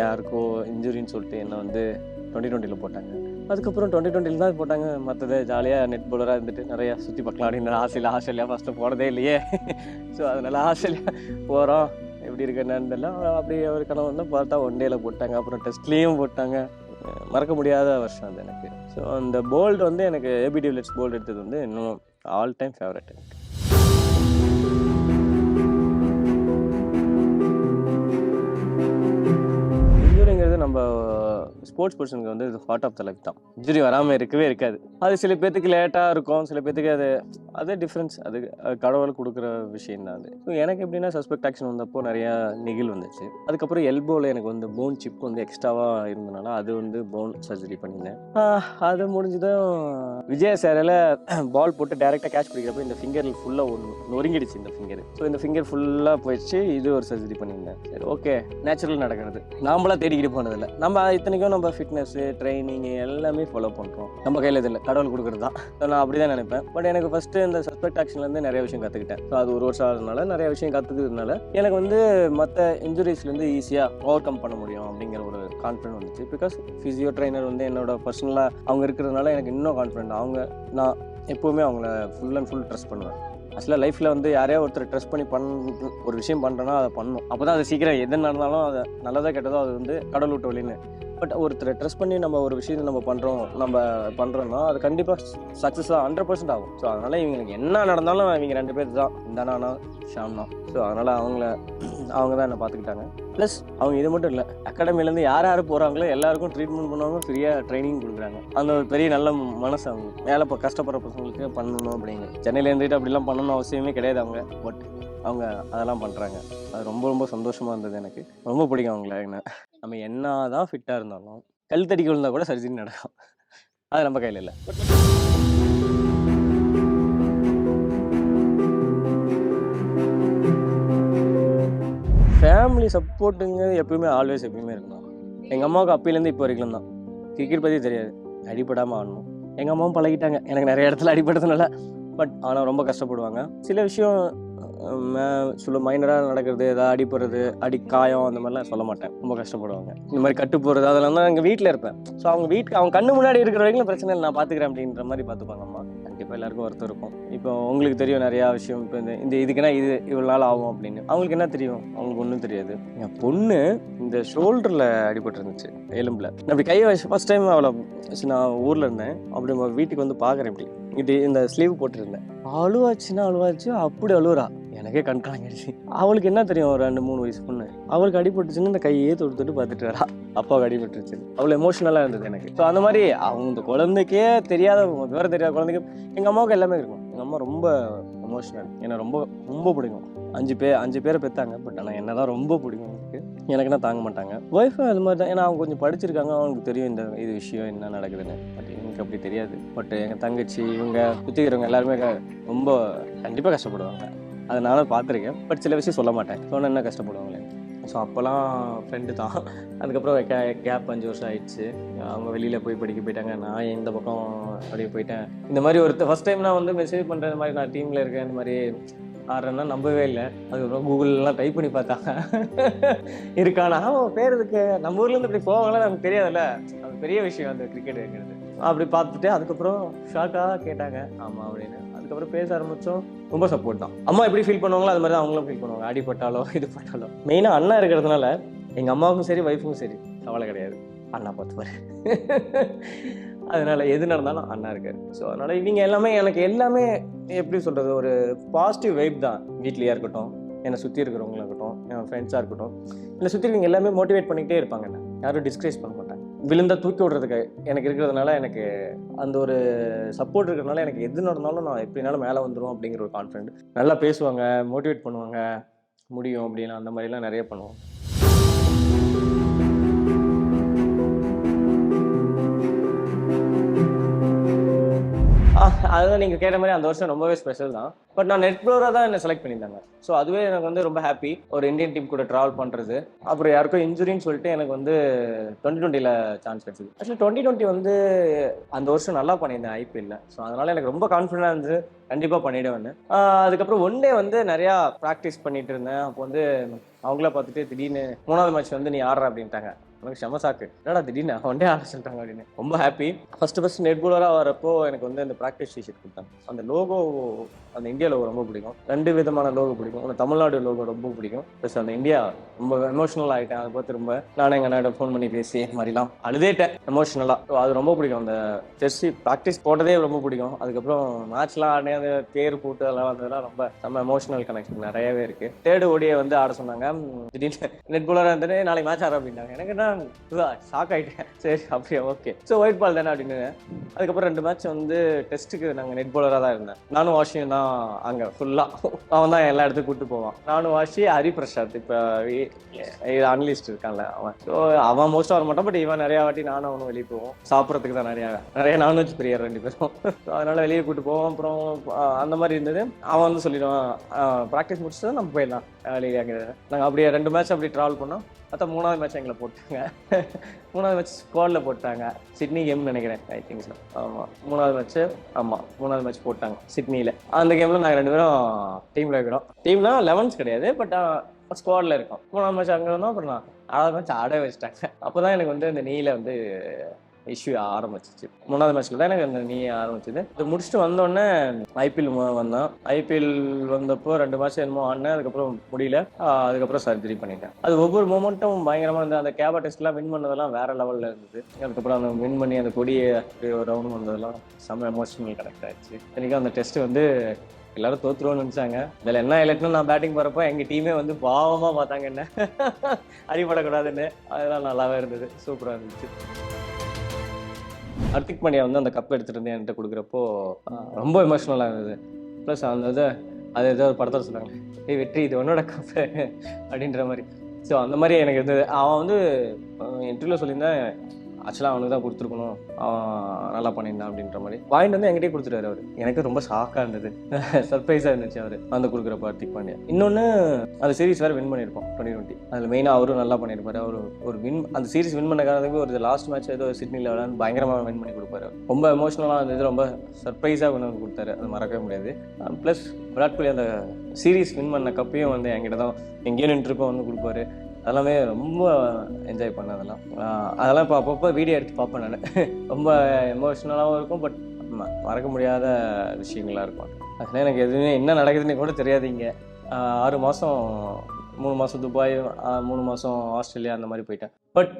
யாருக்கோ இன்ஜுரின்னு சொல்லிட்டு என்னை வந்து 2020 போட்டாங்க. அதுக்கப்புறம் 2020 தான் போட்டாங்க. மற்றது ஜாலியாக நெட் பவுலராக இருந்துட்டு நிறையா சுற்றி பார்க்கலாம் அப்படின்னு ஆஸ்திரேலியா ஃபஸ்ட்டு போனதே இல்லையே. ஸோ அதனால் ஆஸ்திரேலியா போகிறோம், எப்படி இருக்குன்னு தெரியல. அப்படியே ஒரு கனவு வந்து பார்த்தா 1 டேயில் போட்டாங்க. அப்புறம் டெஸ்ட்லேயும் போட்டாங்க. மறக்க முடியாத வருஷம் அது எனக்கு. ஸோ அந்த போல்டு வந்து எனக்கு ABD வில்லியர்ஸ் போல்டு எடுத்தது வந்து இன்னும் ஆல் டைம் ஃபேவரட் எனக்கு. இன்ஜுரிங்கிறது நம்ம ஸ்போர்ட்ஸ் பர்சனுக்கு வந்து இது பார்ட் ஆஃப் த லைஃப் தான். இன்ஜுரி வராமல் இருக்கவே இருக்காது. அது சில பேர்த்துக்கு லேட்டாக இருக்கும், சில பேர்த்துக்கு அது டிஃப்ரென்ஸ். அது கடவுள் கொடுக்குற விஷயம் தான் அது. ஸோ எனக்கு எப்படின்னா சஸ்பெக்ட் ஆக்ஷன் வந்தப்போ நிறையா நெகிழ் வந்துச்சு. அதுக்கப்புறம் எல்போவில் எனக்கு வந்து போன் சிப் வந்து எக்ஸ்ட்ராவாக இருந்தனால அது வந்து போன் சர்ஜரி பண்ணியிருந்தேன். அது முடிஞ்சதும் விஜய் சேரில் பால் போட்டு டேரெக்டாக கேட்ச் பிடிக்கிறப்போ இந்த ஃபிங்கர் ஃபுல்லாக நொறுங்கிடுச்சு இந்த ஃபிங்கர். ஸோ இந்த ஃபிங்கர் ஃபுல்லாக போயிடுச்சு. இது ஒரு சர்ஜரி பண்ணியிருந்தேன். சரி, ஓகே, நேச்சுரல் நடக்கிறது, நாமளாக தேடிக்கிட்டு போனதில்லை. நம்ம இத்தனைக்கும் நம்ம ஃபிட்னஸ்ஸு ட்ரைனிங் எல்லாமே ஃபாலோ பண்ணுறோம். நம்ம கையில் இதில்லை, கடவுள் கொடுக்குறது தான். ஸோ நான் அப்படி தான் நினைப்பேன். பட் எனக்கு ஃபஸ்ட்டு இந்த சஸ்பெக்ட் ஆக்ஷன்லேருந்து நிறைய விஷயம் கற்றுக்கிட்டேன். ஸோ அது 1 வருஷம் ஆகிறதுனால நிறைய விஷயம் கற்றுக்கிறதுனால எனக்கு வந்து மற்ற இன்ஜுரிஸ்லேருந்து ஈஸியாக ஓவர் கம் பண்ண முடியும் அப்படிங்கிற ஒரு கான்ஃபிடன்ட் வந்துச்சு. பிகாஸ் ஃபிசியோ ட்ரைனர் வந்து என்னோட பர்சனலாக அவங்க இருக்கிறதுனால எனக்கு இன்னும் கான்ஃபிடென்ட். நான் எப்போவுமே அவங்கள ஃபுல் அண்ட் ஃபுல் ட்ரஸ்ட் பண்ணுவேன். ஆக்சுவலாக லைஃப்பில் வந்து யாரையா ஒருத்தர் ட்ரஸ்ட் பண்ணி ஒரு விஷயம் பண்ணுறேன்னா அதை பண்ணணும். அப்போ தான் அது சீக்கிரம் எது நடந்தாலும் அதை நல்லதாக கெட்டதோ அது வந்து கடவுள் விட்டு வழின்னு. பட் ஒருத்தரை ட்ரஸ்ட் பண்ணி நம்ம ஒரு விஷயத்தை நம்ம பண்ணுறோம்னா அது கண்டிப்பாக சக்ஸஸாக 100% ஆகும். ஸோ அதனால் இவங்களுக்கு என்ன நடந்தாலும் இவங்க 2 பேர் தான், இந்தானா ஷாம்னா. ஸோ அதனால் அவங்க தான் என்னை பார்த்துக்கிட்டாங்க. ப்ளஸ் அவங்க இது மட்டும் இல்லை, அகாடமிலேருந்து யார் போகிறாங்களோ எல்லாருக்கும் ட்ரீட்மெண்ட் பண்ணுவாங்க, ஃப்ரீயாக ட்ரைனிங் கொடுக்குறாங்க. அந்த ஒரு பெரிய நல்ல மனசு அவங்க மேலே இப்போ கஷ்டப்படுற பசங்களுக்கு பண்ணணும் அப்படிங்க. சென்னையில் இருந்துட்டு அப்படிலாம் பண்ணணும் அவசியமே கிடையாது அவங்க. பட் அவங்க அதெல்லாம் பண்ணுறாங்க. அது ரொம்ப ரொம்ப சந்தோஷமாக இருந்தது. எனக்கு ரொம்ப பிடிக்கும் அவங்கள. நம்ம என்ன தான் ஃபிட்டாக இருந்தாலும் கழுத்தடி விழுந்தால் கூட சர்ஜரி நடக்கும். அது நம்ம கையில் இல்லை. ஃபேமிலி சப்போர்ட்டுங்க எப்பயுமே ஆல்வேஸ் எப்பயுமே இருக்கணும். எங்கள் அம்மாவுக்கு அப்பையிலேருந்து இப்போ வரைக்கும் தான் கிரிக்கெட் பற்றி தெரியாது, அடிபடாமல் ஆடணும். எங்கள் அம்மாவும் பழகிட்டாங்க. எனக்கு நிறைய இடத்துல அடிபடுறதுனால. பட் ஆனால் ரொம்ப கஷ்டப்படுவாங்க. சில விஷயம் மைனராக நடக்கிறது, ஏதாவது அடி காயம் அந்த மாதிரிலாம் சொல்ல மாட்டேன். ரொம்ப கஷ்டப்படுவாங்க. இந்த மாதிரி கட்டு போகிறது அதெல்லாம் தான் எங்கள் வீட்டில் இருப்பேன். ஸோ அவங்க கண்ணு முன்னாடி இருக்கிற வரைக்கும் பிரச்சனை இல்லை, நான் பார்த்துக்கிறேன் அப்படின்ற மாதிரி பார்த்துப்பாங்க அம்மா. கண்டிப்பாக எல்லாருக்கும் வருத்தம் இருக்கும். இப்போ உங்களுக்கு தெரியும் நிறையா விஷயம். இப்போ இந்த இதுக்குன்னா இது இவ்வளோ நாள் ஆகும் அப்படின்னு. அவங்களுக்கு என்ன தெரியும்? அவங்களுக்கு ஒன்றும் தெரியாது. என் பொண்ணு இந்த ஷோல்டரில் அடிபட்டு இருந்துச்சு, எலும்பில். அப்படி கையை வச்சு ஃபஸ்ட் டைம் அவளை நான் ஊரில் இருந்தேன். அப்படி வீட்டுக்கு வந்து பார்க்குறேன். இப்படி இது இந்த ஸ்லீவ் போட்டுருந்தேன். அழுவாச்சு, அப்படி அழுவுறா. எனக்கே கண்காணிச்சு. அவளுக்கு என்ன தெரியும்? ஒரு 2-3 வயசு பொண்ணு. அவளுக்கு அடிபட்டுச்சுன்னு இந்த கையே தொட்டு பார்த்துட்டு வரா. அப்பாவுக்கு அடிபட்டுருச்சு. அவ்வளோ எமோஷனலாக இருந்தது எனக்கு. ஸோ அந்த மாதிரி அவங்க இந்த குழந்தைக்கே தெரியாத, விவரம் தெரியாத குழந்தைக்கு எங்கள் அம்மாவுக்கு எல்லாமே இருக்கும். எங்கள் அம்மா ரொம்ப எமோஷனல். என்னை ரொம்ப ரொம்ப பிடிக்கும். 5 பேரை பெற்றாங்க. பட் ஆனால் என்ன தான் ரொம்ப பிடிக்கும் எனக்கு. எனக்குன்னா தாங்க மாட்டாங்க. ஒய்ஃபும் அது மாதிரி தான். ஏன்னா அவங்க கொஞ்சம் படிச்சிருக்காங்க. அவங்களுக்கு தெரியும் இந்த இது விஷயம் என்ன நடக்குதுன்னு. பட் எனக்கு அப்படி தெரியாது. பட் எங்கள் தங்கச்சி இவங்க சுற்றிக்கிறவங்க எல்லாருமே ரொம்ப கண்டிப்பாக கஷ்டப்படுவாங்க. அதை நானும் பார்த்துருக்கேன். பட் சில விஷயம் சொல்ல மாட்டேன். சொன்ன என்ன கஷ்டப்படுவாங்களே. ஸோ அப்போல்லாம் ஃப்ரெண்டு தான். அதுக்கப்புறம் கேப் 5 வருஷம் ஆயிடுச்சு. அவங்க வெளியில் போய் படிக்க போயிட்டாங்க. நான் இந்த பக்கம் அப்படியே போயிட்டேன். இந்த மாதிரி ஃபஸ்ட் டைம் நான் வந்து மெசேஜ் பண்ணுற மாதிரி நான் டீமில் இருக்கேன் இந்த மாதிரி ஆடுறேன்னா நம்பவே இல்லை. அதுக்கப்புறம் கூகுள்லாம் டைப் பண்ணி பார்த்தாங்க இருக்கானா பேர் இருக்கு. நம்ம ஊர்லேருந்து இப்படி போவாங்களா நமக்கு தெரியாதுல்ல. அது பெரிய விஷயம் அந்த கிரிக்கெட் இருக்கிறது. அப்படி பார்த்துட்டு அதுக்கப்புறம் ஷாக்காக கேட்டாங்க ஆமாம் அப்படின்னு. அதுக்கப்புறம் பேச ஆரம்பித்தோம். ரொம்ப சப்போர்ட் தான். அம்மா எப்படி ஃபீல் பண்ணுவாங்களோ அது மாதிரி தான் அவங்களும் ஃபீல் பண்ணுவாங்க. அடிப்பட்டாலோ இது பட்டாலோ. மெயினாக அண்ணா இருக்கிறதுனால எங்கள் அம்மாவுக்கும் சரி ஒய்ஃபுக்கும் சரி கவலை கிடையாது. அண்ணா பார்த்துப்பாரு. அதனால எது நடந்தாலும் அண்ணா இருக்காரு. ஸோ அதனால இவங்க எல்லாமே எனக்கு எல்லாமே எப்படி சொல்கிறது, ஒரு பாசிட்டிவ் வைப் தான். வீட்லேயா இருக்கட்டும், என்னை சுற்றி இருக்கிறவங்களா இருக்கட்டும், என் ஃப்ரெண்ட்ஸாக இருக்கட்டும், இல்லை சுற்றி இருக்கவங்க எல்லாமே மோட்டிவேட் பண்ணிக்கிட்டே இருப்பாங்க. என்ன யாரும் டிஸ்கரேஜ் பண்ண மாட்டாங்க. விழுந்தா தூக்கி விடுறதுக்கு எனக்கு இருக்கிறதுனால, எனக்கு அந்த ஒரு சப்போர்ட் இருக்கிறதுனால எனக்கு எது நடந்தாலும் நான் எப்படினாலும் மேலே வந்துடும் அப்படிங்கிற ஒரு கான்ஃபிடென்ட். நல்லா பேசுவாங்க, மோட்டிவேட் பண்ணுவாங்க, முடியும் அப்படின்னு அந்த மாதிரிலாம் நிறைய பண்ணுவோம். அதுதான் நீங்கள் கேட்ட மாதிரி அந்த வருஷம் ரொம்பவே ஸ்பெஷல் தான். பட் நான் நெட் ப்ளோராக தான் என்னை செலக்ட் பண்ணியிருந்தாங்க. ஸோ அதுவே எனக்கு வந்து ரொம்ப ஹாப்பி. ஒரு இந்தியன் டீம் கூட ட்ராவல் பண்ணுறது. அப்புறம் யாருக்கும் இன்ஜுரின்னு சொல்லிட்டு எனக்கு வந்து 2020 சான்ஸ் கிடச்சிது. ஆக்சுவலி 2020 வந்து அந்த வருஷம் நல்லா பண்ணியிருந்தேன் ஐபிஎல்ல. ஸோ அதனால் எனக்கு ரொம்ப கான்ஃபிடென்ட்டாக இருந்தது, கண்டிப்பாக பண்ணிவிடுவேன். அதுக்கப்புறம் ஒன் டே வந்து நிறையா ப்ராக்டிஸ் பண்ணிட்டு இருந்தேன். அப்போ வந்து அவங்கள பார்த்துட்டு திடீர்னு 3வது மேட்ச் வந்து நீ ஆடுற அப்படின்ட்டாங்க. எனக்கு செம சாக்கு. என்னடா திடீர்னு ஒன் டே ஆட சொல்லிட்டாங்க அப்படின்னு. ரொம்ப ஹாப்பி. ஃபர்ஸ்ட் நெட் பாலராக வரப்போ எனக்கு வந்து அந்த ப்ராக்டிஸ் டிஷர்ட் கொடுத்தாங்க. அந்த லோகோ, அந்த இந்தியா லோகோ ரொம்ப பிடிக்கும். 2 விதமான லோகோ பிடிக்கும். ஒன்று தமிழ்நாடு லோகோ ரொம்ப பிடிக்கும். ப்ளஸ் அந்த இந்தியா ரொம்ப எமோஷனல் ஆகிட்டேன். அதை பார்த்து ரொம்ப நானும் எங்கள் அண்ணாட்ட ஃபோன் பண்ணி பேசி இந்த மாதிரிலாம் அழுதேட்டேன் எமோஷனலாக. ஸோ அது ரொம்ப பிடிக்கும். அந்த ஜெர்சி ப்ராக்டிஸ் போட்டதே ரொம்ப பிடிக்கும். அதுக்கப்புறம் மேட்ச்லாம் ஆடினே அந்த பேர் போட்டு அதெல்லாம் வந்ததெல்லாம் ரொம்ப நம்ம எமோஷனல் கனெக்ஷன் நிறையவே இருக்குது. 3rd ஓடியை வந்து ஆட சொன்னாங்க. திடீர்னு நெட் பாலராக இருந்தது நாளைக்கு மேட்ச் ஆட அப்படின்னாங்க. எனக்கு என்ன ஷாக் ஆகிட்டேன். சரி அப்படியே ஓகே. ஸோ ஒயிட் பால் தானே அப்படின்னு. அதுக்கப்புறம் 2 மேட்ச் வந்து டெஸ்ட்டுக்கு நாங்கள் நெட் பாலராக தான் இருந்தேன். நானும் வாஷியும் தான் அங்கே ஃபுல்லாக. அவன் தான் எல்லா இடத்துக்கும் கூப்பிட்டு போவான். நானும் வாஷி, ஹரிபிரசாத் இப்போ அனலிஸ்ட் இருக்கான்ல அவன். ஸோ அவன் மோஸ்ட்டாக வர மாட்டான். பட் இவன் நிறையா வாட்டி நானும் அவனும் வெளியே போவோம். சாப்பிட்றதுக்கு தான் நிறைய நான்வெஜ் பிரியர் 2 பேரும். ஸோ அதனால் வெளியே கூப்பிட்டு போவோம். அப்புறம் அந்த மாதிரி இருந்தது. அவன் வந்து சொல்லிடுவான் ப்ராக்டிஸ் முடிச்சுட்டு நம்ம போயிடலாம் வெளியே. நாங்கள் அப்படியே 2 மேட்ச் அப்படி ட்ராவல் பண்ணோம். பார்த்தா 3வது மேட்ச் எங்களை போட்டாங்க. 3வது மேட்ச் ஸ்குவாடில் போட்டாங்க. சிட்னி கேம் நினைக்கிறேன். I think sir. ஆமாம் 3வது மேட்ச்சு. ஆமாம் 3வது மேட்ச் போட்டாங்க சிட்னியில். அந்த கேமில் நாங்கள் 2 பேரும் டீமில் இருக்கிறோம். டீம்னா 11s கிடையாது. பட் ஸ்குவாடில் இருக்கோம். 3வது மேட்ச் அங்கே இருந்தோம். அப்புறம் நான் 6வது மேட்ச் ஆடவே வச்சுட்டாங்க. அப்போ தான் எனக்கு வந்து இந்த நீல வந்து இஷ்யூ ஆரம்பிச்சிச்சு. 3வது மேட்ச்ல தான் எனக்கு அந்த நீ ஆரம்பிச்சது. இது முடிச்சுட்டு வந்தோடனே ஐபிஎல் வந்தோம். ஐபிஎல் வந்தப்போ 2 மேட்ச் என்னமோ ஆடினேன். அதுக்கப்புறம் முடியல. அதுக்கப்புறம் சர்ஜரி பண்ணிட்டேன். அது ஒவ்வொரு மூமெண்ட்டும் பயங்கரமாக இருந்தது. அந்த கேபா டெஸ்ட்லாம் வின் பண்ணதெல்லாம் வேற லெவலில் இருந்தது. அதுக்கப்புறம் அந்த வின் பண்ணி அந்த கொடியை ஒரு ரவுண்ட் வந்ததெல்லாம் செம்ம எமோஷனல் கனெக்ட் ஆயிடுச்சு. எனக்கு அந்த டெஸ்ட் வந்து எல்லாரும் தோத்துருவோன்னு நினச்சாங்க. இதில் என்ன இல்லைன்னா நான் பேட்டிங் போகிறப்போ எங்கள் டீமே வந்து பாவமாக பார்த்தாங்க என்ன அடிபடக்கூடாதுன்னு. அதெல்லாம் நல்லாவே இருந்தது. சூப்பராக இருந்துச்சு. ஹர்திக் பாண்டியா வந்து அந்த கப் எடுத்துகிட்டு வந்து என்கிட்ட கொடுக்குறப்போ ரொம்ப எமோஷ்னலாக இருந்தது. ப்ளஸ் அந்த அது ஏதோ ஒரு படத்தில் சொன்னாங்க, வெற்றி இது உன்னோட கப்பு அப்படின்ற மாதிரி. ஸோ அந்த மாதிரி எனக்கு இருந்தது. அவன் வந்து இன்டர்வியூவில் சொல்லியிருந்தேன், ஆக்சுவலாக அவனுக்கு தான் கொடுத்துருக்கணும், அவன் நல்லா பண்ணியிருந்தான் அப்படின்ற மாதிரி. வாங்கிட்டு வந்து என்கிட்டே கொடுத்துட்டாரு அவர். எனக்கு ரொம்ப ஷாக்காக இருந்தது, சர்ப்ரைஸாக இருந்துச்சு அவர் வந்து கொடுக்குறப்ப ஹர்திக் பாண்டியா. இன்னொன்று அந்த சீரிஸ் வேறு வின் பண்ணியிருப்போம் 2020. அதில் மெயினாக அவரும் நல்லா பண்ணியிருப்பாரு. அவர் ஒரு அந்த சீரிஸ் வின் பண்ண காரணத்துக்கு ஒரு லாஸ்ட் மேட்ச் ஏதோ சிட்னியில் விளையாண்டு பயங்கரமாக வின் பண்ணி கொடுப்பாரு. ரொம்ப எமோஷனலாக இருந்தது, ரொம்ப சர்ப்ரைஸாக கொண்டு வந்து கொடுத்தாரு. அது மறக்கவே முடியாது. ப்ளஸ் விராட் கோலி அந்த சீரிஸ் வின் பண்ண கப்பையும் வந்து என்கிட்ட தான் எங்கேயும் நின்றுருக்கோம் வந்து கொடுப்பாரு. அதெல்லாமே ரொம்ப என்ஜாய் பண்ணேன். அதெல்லாம் இப்போ அப்பப்போ வீடியோ எடுத்து பார்ப்பேன் நான். ரொம்ப எமோஷ்னலாகவும் இருக்கும். பட் மறக்க முடியாத விஷயங்களாக இருக்கும். அதனால் எனக்கு எதுவுமே என்ன நடக்குதுன்னு கூட தெரியாதுங்க. 6 மாதம் 3 மாதம் துபாய், 3 மாதம் ஆஸ்திரேலியா அந்த மாதிரி போயிட்டேன். பட்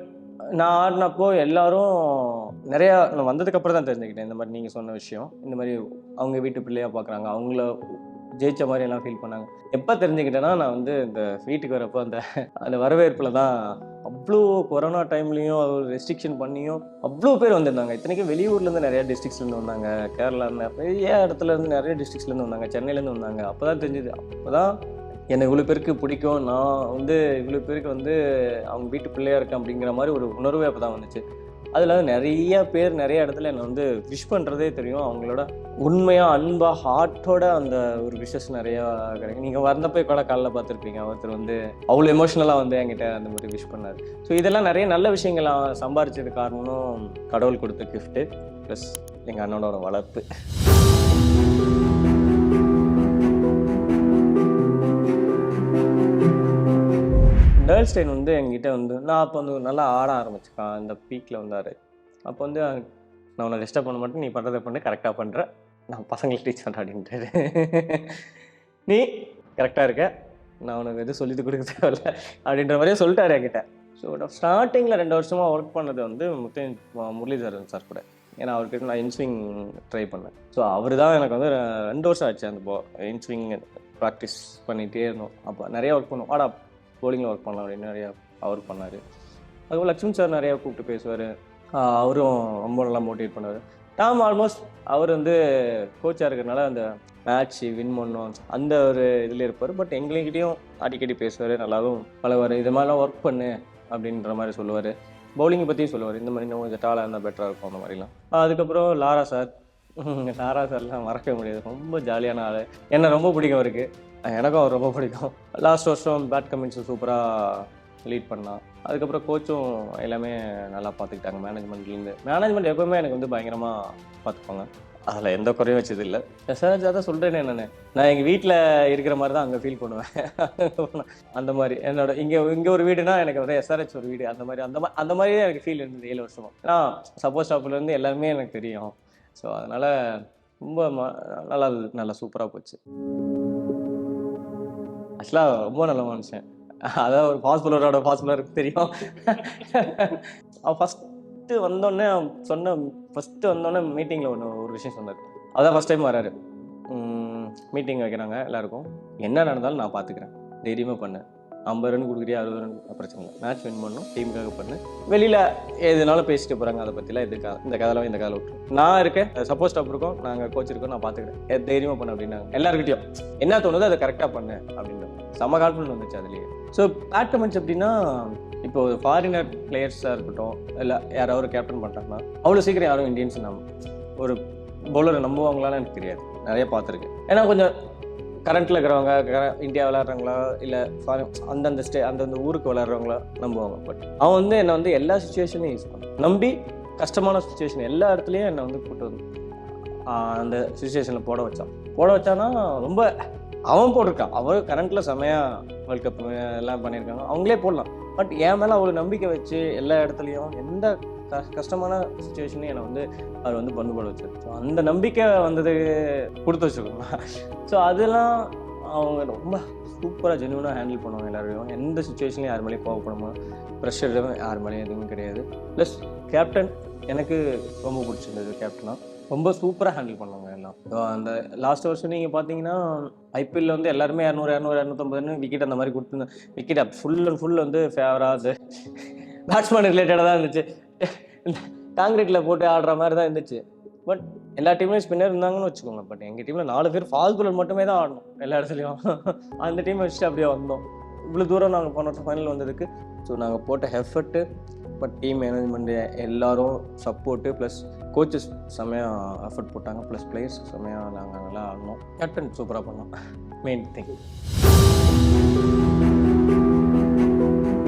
நான் ஆடினப்போ எல்லாரும் நிறையா நான் வந்ததுக்கப்புறம் தான் தெரிஞ்சுக்கிட்டேன். இந்த மாதிரி நீங்கள் சொன்ன விஷயம், இந்த மாதிரி அவங்க வீட்டு பிள்ளையாக பார்க்குறாங்க, அவங்கள ஜெயிச்ச மாதிரி எல்லாம் ஃபீல் பண்ணாங்க. எப்போ தெரிஞ்சுக்கிட்டேன்னா, நான் வந்து இந்த வீட்டுக்கு வரப்போ அந்த வரவேற்பில் தான் அவ்வளோ கொரோனா டைம்லேயும் ஒரு ரெஸ்ட்ரிக்ஷன் பண்ணியும் அவ்வளோ பேர் வந்திருந்தாங்க. இத்தனைக்கும் வெளியூர்லேருந்து நிறைய டிஸ்ட்ரிக்ஸ்லேருந்து வந்தாங்க, கேரளா நிறைய இடத்துலேருந்து நிறைய டிஸ்ட்ரிக்ஸ்லேருந்து வந்தாங்க, சென்னையிலேருந்து வந்தாங்க. அப்போ தான் தெரிஞ்சுது, அப்போ தான் என்னை இவ்வளோ பேருக்கு பிடிக்கும், நான் வந்து இவ்வளோ பேருக்கு வந்து அவங்க வீட்டு பிள்ளையாக இருக்கேன் அப்படிங்கிற மாதிரி ஒரு உணர்வே அப்போ தான் வந்துச்சு. அதில் நிறைய பேர் நிறைய இடத்துல என்னை வந்து விஷ் பண்ணுறதே தெரியும். அவங்களோட உண்மையாக அன்பாக ஹார்ட்டோட அந்த ஒரு விஷஸ் நிறையா கிடைக்கும். நீங்கள் வந்தப்போ கூட காலைல பார்த்துருப்பீங்க, ஒருத்தர் வந்து அவ்வளோ எமோஷ்னலாக வந்து என்கிட்ட அந்த மாதிரி விஷ் பண்ணார். ஸோ இதெல்லாம் நிறைய நல்ல விஷயங்கள் சம்பாரிச்சது காரணமும் கடவுள் கொடுத்த கிஃப்ட்டு ப்ளஸ் எங்கள் அண்ணனோட வளர்ப்பு. டேர்ல்ஸ்டைன் வந்து என்கிட்ட வந்து நான் அப்போ வந்து நல்லா ஆட ஆரம்பிச்சிருக்கேன். இந்த பீக்கில் வந்தார். அப்போ வந்து நான் உன்னை டிஸ்டர்ப் பண்ண மாட்டேன், நீ பண்ணுறதை பண்ணு, கரெக்டாக பண்ணுற, நான் பசங்களை டீச் பண்ணுறேன் அப்படின்ட்டாரு. நீ கரெக்டாக இருக்க, நான் உனக்கு எதுவும் சொல்லிட்டு கொடுக்க தேவையில்ல அப்படின்ற மாதிரியே சொல்லிட்டாரு என்கிட்ட. ஸோ ஸ்டார்டிங்கில் 2 வருஷமாக ஒர்க் பண்ணது வந்து முரளிதரன் சார் கூட. ஏன்னா அவர்கிட்ட நான் இன்ஸ்விங் ட்ரை பண்ணேன். ஸோ அவர் தான் எனக்கு வந்து 2 வருஷம் ஆச்சு அந்த இன்ஸ்விங் ப்ராக்டிஸ் பண்ணிகிட்டே இருந்தோம். அப்போ நிறையா ஒர்க் பண்ணுவோம். ஆடா போலிங்கில் ஒர்க் பண்ணலாம் அப்படின்னு நிறையா அவர் பண்ணார். அதுக்கப்புறம் லக்ஷ்மண் சார் நிறையா கூப்பிட்டு பேசுவார். அவரும் ரொம்ப நல்லா மோட்டிவேட் பண்ணுவார். டாம் ஆல்மோஸ்ட் அவர் வந்து கோச்சாக இருக்கிறதுனால அந்த மேட்ச் வின் பண்ணோம் அந்த ஒரு இதில் இருப்பார். பட் எங்கள்கிட்டையும் அடிக்கடி பேசுவார், நல்லாவும் பழகுவார். இது மாதிரிலாம் ஒர்க் பண்ணு அப்படின்ற மாதிரி சொல்லுவார். பவுலிங்கை பற்றியும் சொல்லுவார், இந்த மாதிரி இன்னும் கொஞ்சம் டாலாக இருந்தால் பெட்டராக இருக்கும் அந்த மாதிரிலாம். அதுக்கப்புறம் லாரா சார்லாம் மறக்க முடியாது. ரொம்ப ஜாலியான ஆள், என்னை ரொம்ப பிடிக்கும் அவருக்கு, எனக்கும் அவர் ரொம்ப பிடிக்கும். லாஸ்ட் வருஷம் பேட் கமின்ஸும் சூப்பராக லீட் பண்ணான். அதுக்கப்புறம் கோச்சும் எல்லாமே நல்லா பார்த்துக்கிட்டாங்க. மேனேஜ்மெண்ட் எப்போவுமே எனக்கு வந்து பயங்கரமாக பார்த்துப்பாங்க, அதில் எந்த குறையும் வச்சது இல்லை. எஸ்ஆர்ஹெச் தான் சொல்கிறேன்னு நான் எங்கள் வீட்டில் இருக்கிற மாதிரி தான் அங்கே ஃபீல் பண்ணுவேன். அந்த மாதிரி என்னோட இங்கே ஒரு வீடுனா எனக்கு வந்து எஸ்ஆர்ஹெச் ஒரு வீடு, அந்த மாதிரி தான் எனக்கு ஃபீல் இருந்தது 7 வருஷமாக. ஏன்னா சப்போஸ் ஸ்டாப்லேருந்து எல்லாருமே எனக்கு தெரியும். ஸோ அதனால் ரொம்ப நல்லா சூப்பராக போச்சு. ஆக்சுவலாக ரொம்ப நல்ல மனுஷன். அதான் ஒரு ஃபாஸ்ட் பவுலருக்கு தெரியும். அவன் ஃபஸ்ட்டு வந்தோடனே மீட்டிங்கில் ஒரு விஷயம் சொன்னார். அதான் ஃபஸ்ட் டைம் வராரு. மீட்டிங் வைக்கிறாங்க எல்லாருக்கும். என்ன நடந்தாலும் நான் பார்த்துக்கிறேன், தைரியமாக பண்ணேன். 50 ரன் கொடுக்குறியா 60 ரன் பிரச்சனை இல்லை, மேட்ச் வின் பண்ணணும், டீமுக்காக பண்ணு. வெளியில் எதுனாலும் பேசிட்டு போகிறாங்க, அதை பற்றிலாம் இந்த கதெல்லாம் இந்த கதை விட்டு நான் இருக்கேன். சப்போஸ் ஸ்டாப் இருக்கோம், நாங்கள் கோச் இருக்கோம், நான் பார்த்துக்கிறேன், தைரியமாக பண்ணு அப்படின்னாங்க. எல்லாருக்கிட்டையும் என்ன தோணுதோ அதை கரெக்டாக பண்ணு அப்படின்னு செம்ம கான்ஃபிடன்ஸ் வந்துச்சு அதுலேயே. ஸோ பேட் கமெண்ட்ஸ் எப்படின்னா, இப்போ ஃபாரினர் பிளேயர்ஸாக இருக்கட்டும், இல்லை யாராவது ஒரு கேப்டன் பண்ணுறாங்கன்னா அவ்வளோ சீக்கிரம் யாரும் இந்தியன்ஸ் ஒரு பவுலரை நம்புவாங்களான்னு எனக்கு தெரியாது. நிறைய பார்த்துருக்கு. ஏன்னா கொஞ்சம் கரண்ட்டில் இருக்கிறவங்க இந்தியா விளையாடுறவங்களா இல்லை அந்தந்த ஊருக்கு விளையாடுறவங்களா நம்புவாங்க. பட் அவன் வந்து என்னை வந்து எல்லா சுச்சுவேஷனையும் யூஸ் பண்ணான். நம்பி கஷ்டமான சுச்சுவேஷன் எல்லா இடத்துலையும் என்னை வந்து கூப்பிட்டு வந்து அந்த சுச்சுவேஷனில் போட வச்சான்னா ரொம்ப அவன் போட்டிருக்கான். அவன் கரண்ட்டில் செமையாக வேர்ல்ட் கப் எல்லாம் பண்ணியிருக்காங்க, அவங்களே போடலாம். பட் என் மேலே அவ்வளோ நம்பிக்கை வச்சு எல்லா இடத்துலையும் எந்த கஷ்டமான சுச்சுவேஷனையும் என்னை வந்து அவர் வந்து பந்து போட வச்சார். ஸோ அந்த நம்பிக்கை வந்தது கொடுத்து வச்சுக்கோங்க. ஸோ அதெல்லாம் அவங்க ரொம்ப சூப்பராக ஜென்யூனாக ஹேண்டில் பண்ணுவாங்க எல்லாரையும். எந்த சுச்சுவேஷன்லையும் யார் மேலேயும் கோவப்படாமல், ப்ரெஷர் யார் மேலேயும் எதுவுமே கிடையாது. ப்ளஸ் கேப்டன் எனக்கு ரொம்ப பிடிச்சிருந்தது. கேப்டனாக ரொம்ப சூப்பராக ஹேண்டில் பண்ணுவாங்க எல்லாம். அந்த லாஸ்ட் வருஷம் நீங்கள் பார்த்தீங்கன்னா ஐபிஎல்ல வந்து எல்லாருமே 200, 250 விக்கெட் அந்த மாதிரி கொடுத்துருந்தேன். விக்கெட் ஃபுல் அண்ட் ஃபுல் வந்து ஃபேவராக பேட்ஸ்மேன் ரிலேட்டடாக தான் இருந்துச்சு. காங்கிரீட்டில் போட்டு ஆடுற மாதிரி தான் இருந்துச்சு. பட் எல்லா டீம்லேயும் ஸ்பின்னர் இருந்தாங்கன்னு வச்சுக்கோங்க. பட் எங்கள் டீமில் 4 பேர் ஃபாஸ்ட் பவுலர் மட்டுமே தான் ஆடணும் எல்லா இடத்துலையும். அந்த டீமை வச்சுட்டு அப்படியே வந்தோம். இவ்வளோ தூரம் நாங்கள் போன ஃபைனல் வந்ததுக்கு ஸோ நாங்கள் போட்ட எஃபர்ட்டு, பட் டீம் மேனேஜ்மெண்ட்டு எல்லாரும் சப்போர்ட்டு ப்ளஸ் கோச்சஸ் செம்மையாக எஃபர்ட் போட்டாங்க. ப்ளஸ் பிளேயர்ஸ் செம்மையாக நாங்கள் நல்லா ஆடணும். கேப்டன் சூப்பராக பண்ணோம். Main thing.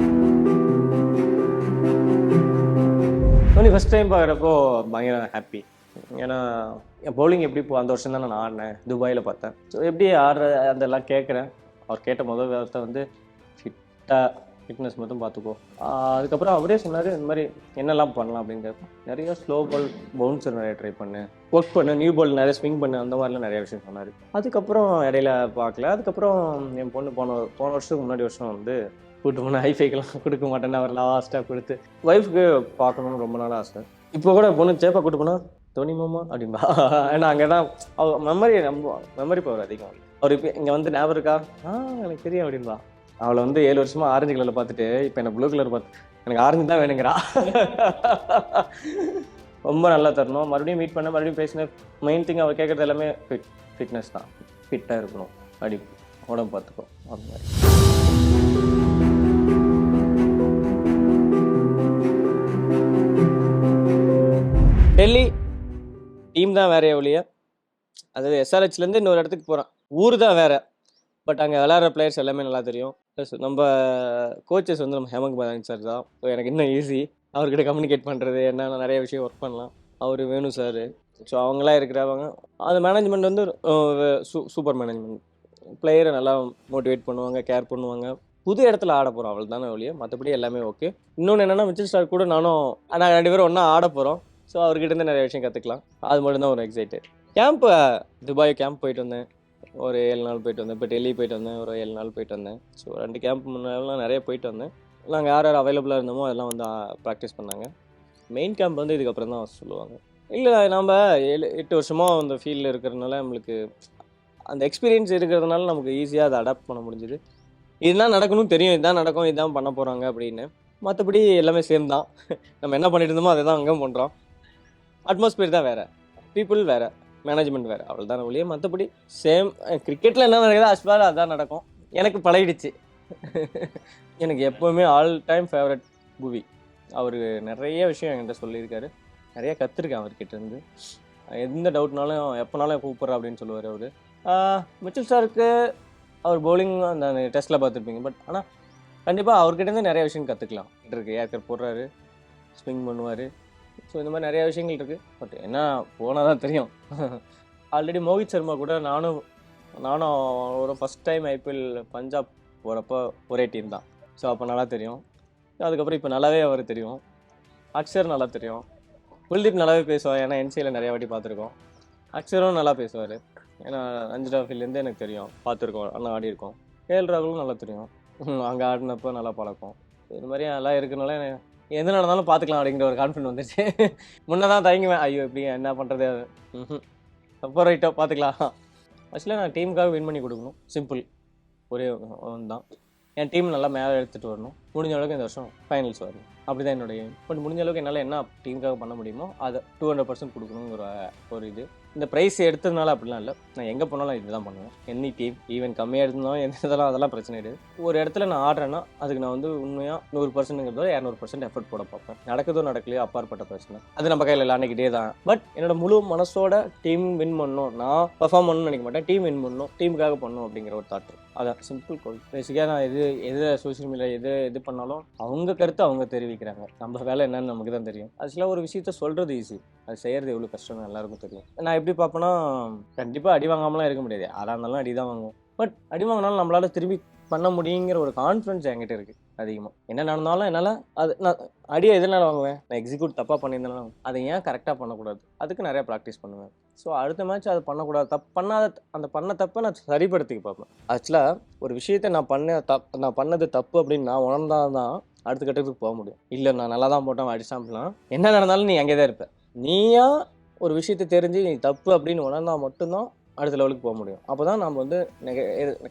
ஃபஸ்ட் டைம் பார்க்குறப்போ பயங்கர ஹாப்பி. ஏன்னா என் பவுலிங் எப்படி அந்த வருஷம் தான் நான் ஆடினேன், துபாயில் பார்த்தேன். ஸோ எப்படி ஆடுற அதெல்லாம் கேட்குறேன். அவர் கேட்ட முதல் வார்த்தை வந்து ஃபிட்டாக ஃபிட்னஸ் மட்டும் பார்த்துக்கோ. அதுக்கப்புறம் அவரே சொன்னார், இந்த மாதிரி என்னெல்லாம் பண்ணலாம் அப்படிங்கிறப்ப நிறைய ஸ்லோ பால் பவுன்சர் நிறைய ட்ரை பண்ணு, ஒர்க் பண்ணு, நியூ பால் நிறைய ஸ்விங் பண்ணு, அந்த மாதிரிலாம் நிறைய விஷயம் சொன்னார். அதுக்கப்புறம் இடையில பார்க்கல. அதுக்கப்புறம் என் பொண்ணு போன வருஷத்துக்கு முன்னாடி வருஷம் வந்து கூட்டு போன ஹைஃபைக்கெல்லாம் கொடுக்க மாட்டேன்னு அவர் லாஸ்ட்டாக கொடுத்து ஒய்ஃபுக்கு பார்க்கணுன்னு ரொம்ப நாள் ஆசை. இப்போ கூட பொண்ணு சேப்பா கூட்டு போனா தோனி மாமா அப்படின்பா. ஏன்னா அங்கே தான் மெமரி பவர் அதிகம். அவர் இப்போ இங்கே வந்து ஞாபகம் இருக்கா, எனக்கு தெரியும் அப்படின்பா. அவளை வந்து 7 வருஷமா ஆரஞ்சு கலரில் பார்த்துட்டு இப்போ என்ன ப்ளூ கலர் பார்த்து எனக்கு ஆரஞ்சு தான் வேணுங்கிறா. ரொம்ப நல்லா தரணும். மறுபடியும் மீட் பண்ண, மறுபடியும் பேசின. மெயின் திங் அவர் கேட்குறது எல்லாமே ஃபிட்னஸ் தான். ஃபிட்டாக இருக்கணும், அப்படி உடம்பு பார்த்துக்கோ அந்த மாதிரி. டெல்லி டீம் தான் வேற ஒழிய, அதாவது எஸ்ஆர்ஹெச்லேருந்து இன்னொரு இடத்துக்கு போகிறான், ஊர் தான் வேற. பட் அங்கே விளையாடுற பிளேயர்ஸ் எல்லாமே நல்லா தெரியும். ப்ளஸ் நம்ம கோச்சஸ் வந்து நம்ம ஹேமந்த் மதானி சார் தான். ஸோ எனக்கு இன்னும் ஈஸி அவர்கிட்ட கம்யூனிகேட் பண்ணுறது, என்னென்ன நிறைய விஷயம் ஒர்க் பண்ணலாம். அவர் வேணு சார், ஸோ அவங்களாம் இருக்கிறவங்க. அந்த மேனேஜ்மெண்ட் வந்து சூப்பர் மேனேஜ்மெண்ட். பிளேயரை நல்லா மோட்டிவேட் பண்ணுவாங்க, கேர் பண்ணுவாங்க. புது இடத்துல ஆட போகிறோம் அவள் தானே ஒழிய, மற்றபடி எல்லாமே ஓகே. இன்னொன்று என்னென்னா, மிச்சல் ஸ்டார் கூட நானும் 2 பேரும் ஒன்றா ஆட போகிறோம். ஸோ அவர்கிட்டருந்து நிறைய விஷயம் கற்றுக்கலாம். அது மட்டும்தான் ஒரு எக்ஸைட்டட். கேம்ப்பு துபாய் கேம்ப் போயிட்டு வந்தேன், ஒரு 7 நாள் போயிட்டு வந்தேன். இப்போ டெல்லி போயிட்டு வந்தேன், ஒரு 7 நாள் போயிட்டு வந்தேன். ஸோ 2 கேம்ப் முன்னாடிலாம் நிறைய போயிட்டு வந்தேன். நாங்கள் யார் அவைலபிளாக இருந்தோமோ அதெல்லாம் வந்து ப்ராக்டிஸ் பண்ணாங்க. மெயின் கேம்ப் வந்து இதுக்கப்புறம் தான் சொல்லுவாங்க. இல்லை, நம்ம 7-8 வருஷமாக அந்த ஃபீல்டில் இருக்கிறதுனால நம்மளுக்கு அந்த எக்ஸ்பீரியன்ஸ் இருக்கிறதுனால நமக்கு ஈஸியாக அதை அடாப்ட் பண்ண முடிஞ்சுது. இதுதான் நடக்கணும் தெரியும், இதுதான் நடக்கும், இதுதான் பண்ண போகிறாங்க அப்படின்னு. மற்றபடி எல்லாமே சேம் தான். நம்ம என்ன பண்ணிட்டு இருந்தோமோ அதை தான் அங்கேயும் பண்ணுறோம். அட்மாஸ்பியர் தான் வேறு, பீப்புள் வேறு, மேனேஜ்மெண்ட் வேறு, அவள் தான் ஒழிய மற்றபடி சேம். கிரிக்கெட்டில் என்ன நடக்குதோ அஸ்பால் அதுதான் நடக்கும். எனக்கு பழகிடுச்சு. எனக்கு எப்போவுமே ஆல் டைம் ஃபேவரட் புவி. அவர் நிறைய விஷயம் என்கிட்ட சொல்லியிருக்காரு, நிறைய கற்றுருக்கேன் அவர்கிட்டேருந்து. எந்த டவுட்னாலும் எப்போனாலும் கூப்பிட்றா அப்படின்னு சொல்லுவார் அவர். மிச்சல் சாருக்கு அவர் பவுலிங் அந்த டெஸ்ட்டில் பார்த்துருப்பீங்க. பட் ஆனால் கண்டிப்பாக அவர்கிட்டேருந்து நிறைய விஷயம் கற்றுக்கலாம் இருக்குது. ஏக்கர் போடுறாரு, ஸ்விங் பண்ணுவார். ஸோ இந்த மாதிரி நிறைய விஷயங்கள் இருக்குது. பட் என்ன போனால் தான் தெரியும். ஆல்ரெடி மோஹித் சர்மா கூட நானும் ஒரு ஃபஸ்ட் டைம் ஐபிஎல் பஞ்சாப் போகிறப்போ ஒரே டீம் தான். ஸோ அப்போ நல்லா தெரியும். அதுக்கப்புறம் இப்போ நல்லாவே அவர் தெரியும். அக்ஷர் நல்லா தெரியும். குல்தீப் நல்லாவே பேசுவார், ஏன்னா என்சியில் நிறைய வாட்டி பார்த்துருக்கோம். அக்ஷரும் நல்லா பேசுவார், ஏன்னா ரஞ்சி ட்ராஃபிலேருந்து எனக்கு தெரியும், பார்த்துருக்கோம், அண்ணா ஆடி இருக்கோம். கேஎல் ராகுலும் நல்லா தெரியும், அங்கே ஆடினப்போ நல்லா பழக்கம். இது மாதிரி நல்லா இருக்கிறனால எது நடந்தாலும் பார்த்துக்கலாம் அப்படிங்கிற ஒரு கான்ஃபிடன்ட் வந்துச்சு. முன்னே தான் தயங்குவேன், ஐயோ இப்படி என்ன பண்ணுறது, அப்போ ரைட்டோ பார்த்துக்கலாம். ஆக்சுவலாக நான் டீமுக்காக வின் பண்ணி கொடுக்கணும், சிம்பிள். ஒரே தான் என் டீம் நல்லா மேலே எடுத்துகிட்டு வரணும். முடிஞ்ச அளவுக்கு இந்த வருஷம் ஃபைனல்ஸ் வரணும், அப்படி தான் என்னுடைய எய்ம். பட் முடிஞ்ச அளவுக்கு என்னால் என்ன டீமுக்காக பண்ண முடியுமோ அதை 200% கொடுக்கணுங்கிற ஒரு இது. இந்த ப்ரைஸ் எடுத்ததுனால அப்படிலாம் இல்லை, நான் எங்கே போனாலும் இதுதான் பண்ணுவேன். எனி டீம் ஈவன் கம்மியாக இருந்தாலும் எந்த இதெல்லாம் அதெல்லாம் பிரச்சனை கிடையாது. ஒரு இடத்துல நான் ஆடுறேன்னா அதுக்கு நான் வந்து உண்மையாக 100%ங்கிறதோ 200% எஃபர்ட் போட பார்ப்பேன். நடக்குதோ நடக்கலையோ அப்பாற்பட்ட பிரச்சனை, அது நம்ம கையில் இல்லை, அன்றைக்கிட்டே தான். பட் என்னோட முழு மனசோட டீம் வின் பண்ணணும், நான் பர்ஃபார்ம் பண்ணணும்னு நினைக்க மாட்டேன். டீம் வின் பண்ணணும், டீமுக்காக பண்ணணும் அப்படிங்கிற ஒரு தாட். அதான் சிம்பிள் கோல். பேசிக்காக நான் எது சோஷியல் மீடியா எது பண்ணாலும் அவங்க கருத்து அவங்க தெரிவிக்கிறாங்க. நம்ம வேலை என்னன்னு நமக்கு தான் தெரியும். ஆக்சுவலாக ஒரு விஷயத்த சொல்கிறது ஈஸி, அது செய்கிறது எவ்வளோ கஷ்டம்னு எல்லாருக்கும் தெரியும். நான் எப்படி பார்ப்பேன்னா, கண்டிப்பாக அடி வாங்காமலாம் இருக்க முடியாது, யாராக இருந்தாலும் அடி தான் வாங்குவோம். பட் அடி வாங்கினாலும் நம்மளால திரும்பி பண்ண முடியுங்கிற ஒரு கான்ஃபிடன்ஸ் என்கிட்ட இருக்குது அதிகமாக. என்ன நடந்தாலும் என்னால் அது நான் அடியை எதனால வாங்குவேன், நான் எக்ஸிக்யூட் தப்பாக பண்ணியிருந்தாலும் அதை ஏன் கரெக்டாக பண்ணக்கூடாது, அதுக்கு நிறையா ப்ராக்டிஸ் பண்ணுவேன். ஸோ அடுத்த மேட்ச் அது பண்ணக்கூடாது, பண்ண தப்பை நான் சரிப்படுத்திக்க பார்ப்பேன். ஆக்சுவலாக ஒரு விஷயத்தை நான் பண்ணது தப்பு அப்படின்னு நான் உணர்ந்தால் தான் அடுத்த கட்டத்துக்கு போக முடியும். இல்லை நான் நல்லா தான் போட்டேன் அடிச்சாம்பலாம், என்ன நடந்தாலும் நீ அங்கே தான் இருப்ப. நீயா ஒரு விஷயத்தை தெரிஞ்சு நீ தப்பு அப்படின்னு உணர்ந்தால் மட்டும்தான் அடுத்த லெவலுக்கு போக முடியும். அப்போ தான் நம்ம வந்து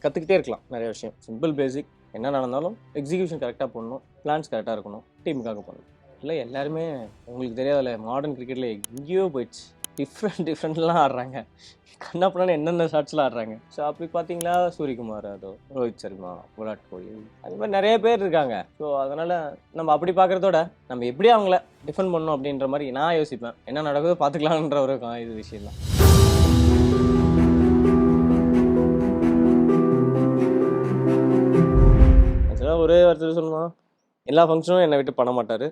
கற்றுக்கிட்டே இருக்கலாம் நிறைய விஷயம். சிம்பிள் பேசிக், என்ன நடந்தாலும் எக்ஸிக்யூஷன் கரெக்டாக பண்ணணும், பிளான்ஸ் கரெக்டாக இருக்கணும், டீமுக்காக பண்ணணும். இல்லை எல்லாருமே உங்களுக்கு தெரியாதுல்ல, மாடர்ன் கிரிக்கெட்டில் எங்கேயோ போயிடுச்சு, டிஃப்ரெண்ட்லாம் ஆடுறாங்க, கண்ணாப்பண்ணான்னு என்னென்ன ஷாட்ஸ்லாம் ஆடுறாங்க. ஸோ அப்படி பார்த்தீங்களா, சூரியகுமார் யாதவ், ரோஹித் சர்மா, விராட் கோலி, அது மாதிரி நிறைய பேர் இருக்காங்க. ஸோ அதனால் நம்ம அப்படி பார்க்குறதோட நம்ம எப்படி அவங்கள டிஃபெண்ட் பண்ணணும் அப்படின்ற மாதிரி நான் யோசிப்பேன். என்ன நடக்குதோ பார்த்துக்கலான்ற ஒரு இது விஷயம் தான். ஆக்சுவலாக ஒரே வார்த்தை சொல்லணும், எல்லா ஃபங்க்ஷனும் என்னை விட்டு பண்ண மாட்டார்.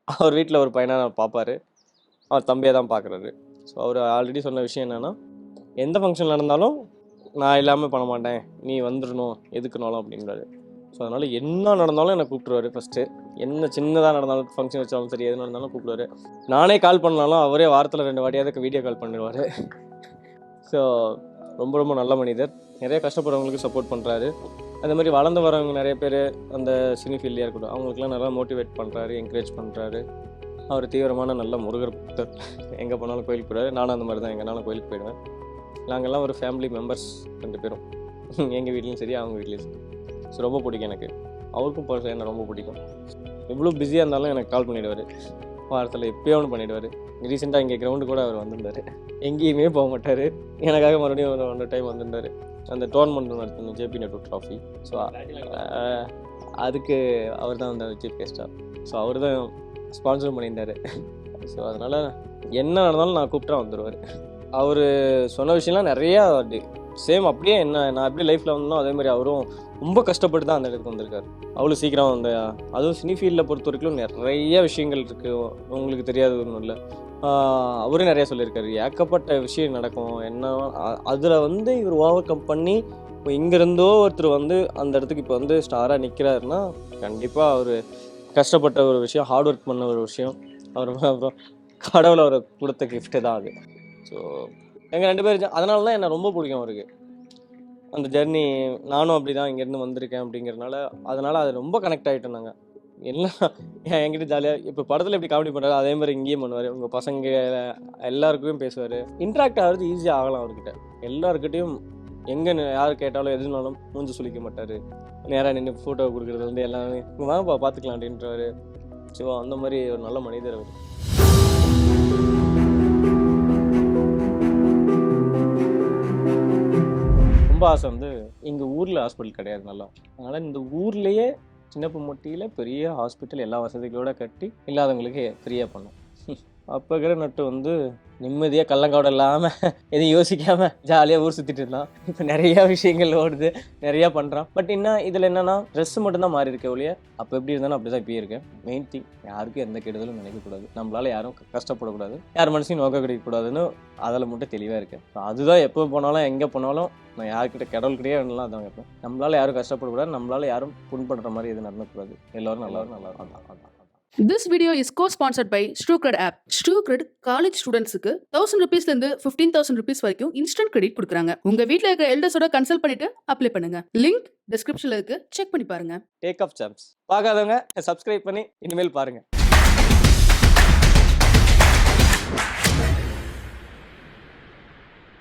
அவர் வீட்டில் ஒரு பையனை பார்ப்பார், அவர் தம்பியை தான் பார்க்குறாரு. ஸோ அவர் ஆல்ரெடி சொன்ன விஷயம் என்னென்னா, எந்த ஃபங்க்ஷன் நடந்தாலும் நான் இல்லாமல் பண்ண மாட்டேன், நீ வந்துடணும் எதுக்குனாலும் அப்படின்றாரு. ஸோ அதனால் என்ன நடந்தாலும் என்னை கூப்பிட்ருவாரு ஃபஸ்ட்டு. என்ன சின்னதாக நடந்தாலும் ஃபங்க்ஷன் வச்சாலும் சரி, எது நடந்தாலும் கூப்பிடுவாரு. நானே கால் பண்ணாலும் அவரே வாரத்தில் 2 வாட்டியாவது வீடியோ கால் பண்ணிடுவார். ஸோ ரொம்ப ரொம்ப நல்ல மனிதர். நிறைய கஷ்டப்படுறவங்களுக்கு சப்போர்ட் பண்ணுறாரு. அந்த மாதிரி வளர்ந்து வரவங்க நிறைய பேர் அந்த சினி ஃபீல்டியாக இருக்கட்டும், அவங்களுக்குலாம் நல்லா மோட்டிவேட் பண்ணுறாரு, என்கரேஜ் பண்ணுறாரு. அவர் தீவிரமான நல்ல முருகர் பக்தர். எங்கே போனாலும் கோயிலுக்கு போயிடுவார். நானும் அந்த மாதிரி தான், எங்கேனாலும் கோயிலுக்கு போயிடுவேன். நாங்கள்லாம் ஒரு ஃபேமிலி மெம்பர்ஸ் 2 பேரும். எங்கள் வீட்லேயும் சரி, அவங்க வீட்லேயும் சரி. ஸோ ரொம்ப பிடிக்கும் எனக்கு. அவருக்கும் பர்சனலாக என்ன ரொம்ப பிடிக்கும். எவ்வளோ பிஸியாக இருந்தாலும் எனக்கு கால் பண்ணிவிடுவார். வாரத்தில் எப்போயோ ஒன்று பண்ணிவிடுவார். ரீசெண்டாக இங்கே கிரவுண்டு கூட அவர் வந்திருந்தார். எங்கேயுமே போக மாட்டார். எனக்காக மறுபடியும் ஒரு டைம் வந்திருந்தார். அந்த டோர்னமெண்ட் நடத்தணும், ஜேபி நெட்வொர்க் ட்ராஃபி. ஸோ அதுக்கு அவர் தான் அந்த சீஃப் கெஸ்ட்டாக. ஸோ அவர் தான் ஸ்பான்சர் பண்ணியிருந்தார். ஸோ அதனால் என்ன நடந்தாலும் நான் கூப்பிட்டா வந்துடுவார். அவர் சொன்ன விஷயம்லாம் நிறையா சேம் அப்படியே என்ன நான் எப்படி லைஃப்பில் வந்தனோ அதே மாதிரி அவரும் ரொம்ப கஷ்டப்பட்டு தான் அந்த இடத்துக்கு வந்திருக்காரு. அவ்வளோ சீக்கிரம் அந்த அதுவும் சினி ஃபீல்டில் பொறுத்த வரைக்கும் நிறைய விஷயங்கள் இருக்குது, உங்களுக்கு தெரியாது ஒன்றும் இல்லை. அவரே நிறையா சொல்லியிருக்காரு. ஏகப்பட்ட விஷயம் நடக்கும். என்ன அதில் வந்து இவர் ஓவர் கம் பண்ணி இப்போ இங்கேருந்தோ ஒருத்தர் வந்து அந்த இடத்துக்கு இப்போ வந்து ஸ்டாராக நிற்கிறாருன்னா கண்டிப்பாக அவர் கஷ்டப்பட்ட ஒரு விஷயம், ஹார்ட் ஒர்க் பண்ண ஒரு விஷயம். அவர் அப்புறம் கடவுளை அவர் கொடுத்த கிஃப்ட்டு தான் அது. ஸோ எங்கள் 2 பேரும் அதனால தான் என்னை ரொம்ப பிடிக்கும் அவருக்கு. அந்த ஜர்னி நானும் அப்படி தான் இங்கேருந்து வந்திருக்கேன் அப்படிங்கிறனால அதனால் அது ரொம்ப கனெக்ட் ஆகிட்டோம் நாங்கள். எல்லாம் என்கிட்ட ஜாலியாக இப்போ படத்தில் எப்படி காமெடி பண்ணுறாரு அதே மாதிரி இங்கேயும் பண்ணுவார். உங்கள் பசங்க எல்லாருக்குமே பேசுவார். இன்ட்ராக்ட் ஆகிறது ஈஸியாக ஆகலாம் அவர்கிட்ட. எல்லாருக்கிட்டையும் எங்கே யார் கேட்டாலும் எதுனாலும் மூஞ்சி சொல்லிக்க மாட்டார். நேராக நின்று ஃபோட்டோ கொடுக்குறதுலேருந்து எல்லாமே வாங்கப்பா பார்த்துக்கலாம் அப்படின்றவாரு. ஸோ அந்த மாதிரி ஒரு நல்ல மனிதர் அவர். ரொம்ப ஆசை வந்து எங்கள் ஊரில் ஹாஸ்பிட்டல் கிடையாது நல்லா. அதனால் இந்த ஊர்லேயே சின்னப்பமொட்டியில் பெரிய ஹாஸ்பிட்டல் எல்லா வசதிகளோடு கட்டி இல்லாதவங்களுக்கு ஃப்ரீயாக பண்ணோம். அப்போ இருக்கிற நட்டு வந்து நிம்மதியாக கள்ளங்கவடம் இல்லாமல் எதையும் யோசிக்காமல் ஜாலியாக ஊர் சுற்றிட்டு இருந்தான். இப்போ நிறையா விஷயங்கள் ஓடுது, நிறையா பண்ணுறான். பட் இன்னும் இதில் என்னென்னா ட்ரெஸ்ஸு மட்டும்தான் மாறி இருக்கே ஒழிய அப்போ எப்படி இருந்தாலும் அப்படி தான் இப்போ இருக்கேன். மெயின் திங் யாருக்கும் எந்த கெடுதலும் நினைக்கக்கூடாது, நம்மளால் யாரும் கஷ்டப்படக்கூடாது, யார் மனசையும் நோக்க கிடைக்கக்கூடாதுன்னு அதில் மட்டும் தெளிவாக இருக்கேன். ஸோ அதுதான் எப்போ போனாலும் எங்கே போனாலும் நான் யார்கிட்ட கடவுள்கிட்டே வேணலாம் அதான் கேட்பேன். நம்மளால் யாரும் கஷ்டப்படக்கூடாது, நம்மளால் யாரும் புண்படுற மாதிரி எதுவும் நடக்கக்கூடாது. எல்லோரும் நல்லா அதான். This video is co-sponsored by StruCred app. StruCred college ஸ்டூடெண்ட்ஸுக்கு 1000 rupeesல இருந்து 15,000 rupees வரைக்கும் இன்ஸ்டன்ட் கிரெடிட் கொடுக்குறாங்க. உங்க வீட்ல இருக்க எல்டர்ஸோட கன்சல்ட் பண்ணிட்டு அப்ளை பண்ணுங்க. லிங்க் டிஸ்கிரிப்ஷன்ல இருக்கு, செக் பண்ணி பாருங்க. டேக் ஆஃப் சாம்ஸ் பார்க்காதவங்க சப்ஸ்கிரைப் பண்ணி இனிமேல் பாருங்க.